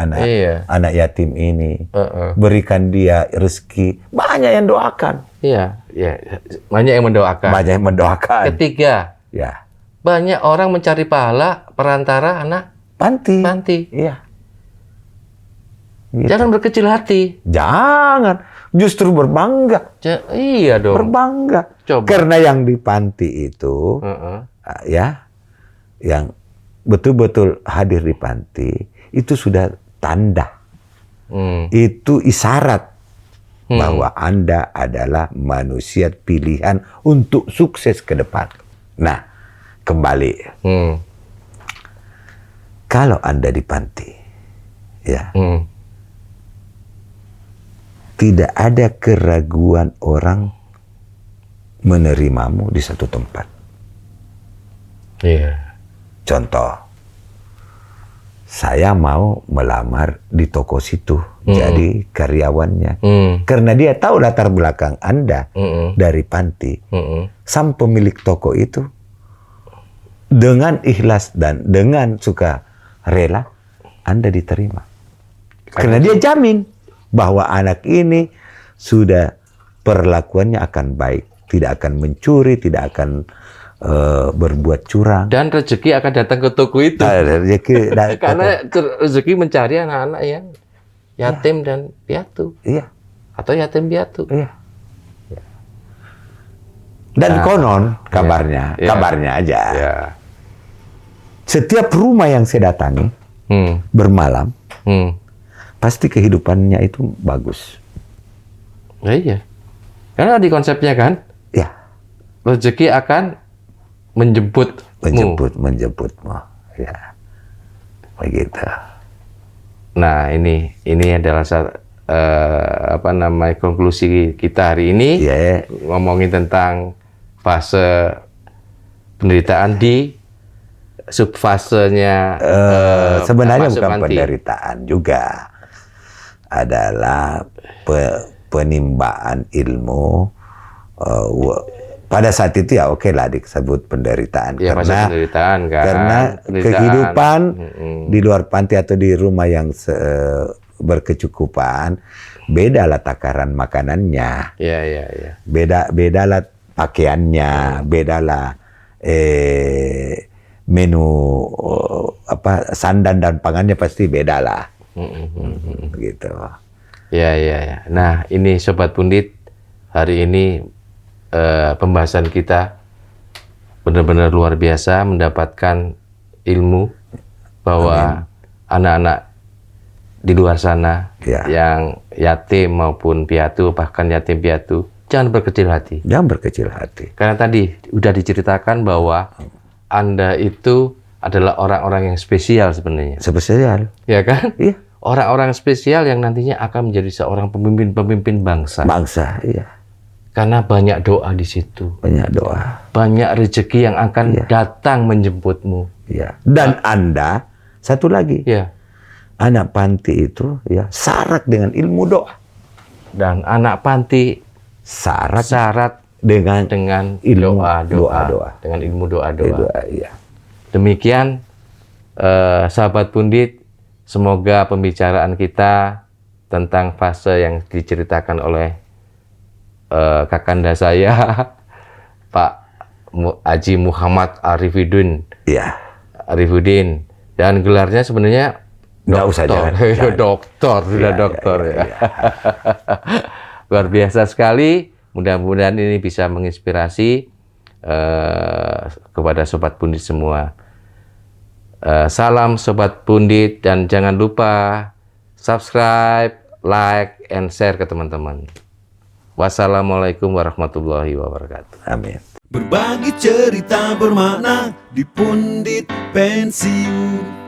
anak yatim ini, berikan dia rezeki. Banyak yang doakan. Iya, banyak yang mendoakan. Banyak yang mendoakan. Ketiga, Ya. banyak orang mencari pahala perantara anak Panti. Iya. Gitu. Jangan berkecil hati. Jangan. Justru berbangga. Iya dong. Berbangga. Coba. Karena yang di panti itu, ya, yang betul-betul hadir di panti, itu sudah tanda. Itu isyarat bahwa Anda adalah manusia pilihan untuk sukses ke depan. Nah, kembali. Kalau Anda di panti, ya, tidak ada keraguan orang menerimamu di satu tempat. Iya. Contoh, saya mau melamar di toko situ, jadi karyawannya. Karena dia tahu latar belakang Anda dari panti, sang pemilik toko itu dengan ikhlas dan dengan suka rela Anda diterima. Karena dia jamin bahwa anak ini sudah perlakuannya akan baik, tidak akan mencuri, tidak akan berbuat curang. Dan rezeki akan datang ke toko itu. Karena rezeki mencari anak-anak yang yatim dan piatu. Iya. Atau yatim piatu. Iya. Dan konon kabarnya aja. Ya. Setiap rumah yang saya datangi bermalam, pasti kehidupannya itu bagus. Ya, iya. Karena di konsepnya kan, Ya. rezeki akan menjemputmu. Menjemputmu. Ya. Begitu. Nah, ini adalah konklusi kita hari ini. Iya. Ngomongin tentang fase penderitaan di subfasenya. Sebenarnya fase bukan panti. penderitaan juga, adalah penimbaan ilmu. Pada saat itu ya oke lah disebut penderitaan, Ya, fase penderitaan kan. karena kehidupan di luar panti atau di rumah yang berkecukupan, beda lah takaran makanannya, Ya. beda lah pakaiannya, beda lah menu sandan dan pangannya pasti beda lah. Gitu. Ya. Nah, ini Sobat Pundit, hari ini pembahasan kita benar-benar luar biasa, mendapatkan ilmu bahwa anak-anak di luar sana yang yatim maupun piatu, bahkan yatim piatu, jangan berkecil hati. Jangan berkecil hati. Karena tadi udah diceritakan bahwa Anda itu adalah orang-orang yang spesial sebenarnya. Spesial. Ya kan? Iya. Orang-orang spesial yang nantinya akan menjadi seorang pemimpin bangsa. Bangsa, iya. Karena banyak doa di situ. Banyak doa. Banyak rezeki yang akan datang menjemputmu. Iya. Dan Anda, satu lagi. Ya. Anak panti itu ya syarat dengan ilmu doa. Dan anak panti syarat dengan ilmu doa. Dengan ilmu doa. Iya. Demikian sahabat Pundit, semoga pembicaraan kita tentang fase yang diceritakan oleh kakanda saya Pak Haji Muhammad Arifudin. Iya. Arifudin, dan gelarnya sebenarnya nggak usah, jangan. Doktor, sudah doktor ya. Luar biasa sekali. Mudah-mudahan ini bisa menginspirasi kepada Sobat Pundit semua. Salam Sobat Pundit, dan jangan lupa subscribe, like, and share ke teman-teman. Wassalamualaikum warahmatullahi wabarakatuh. Amin. Berbagi cerita bermakna di Pundit Pensiun.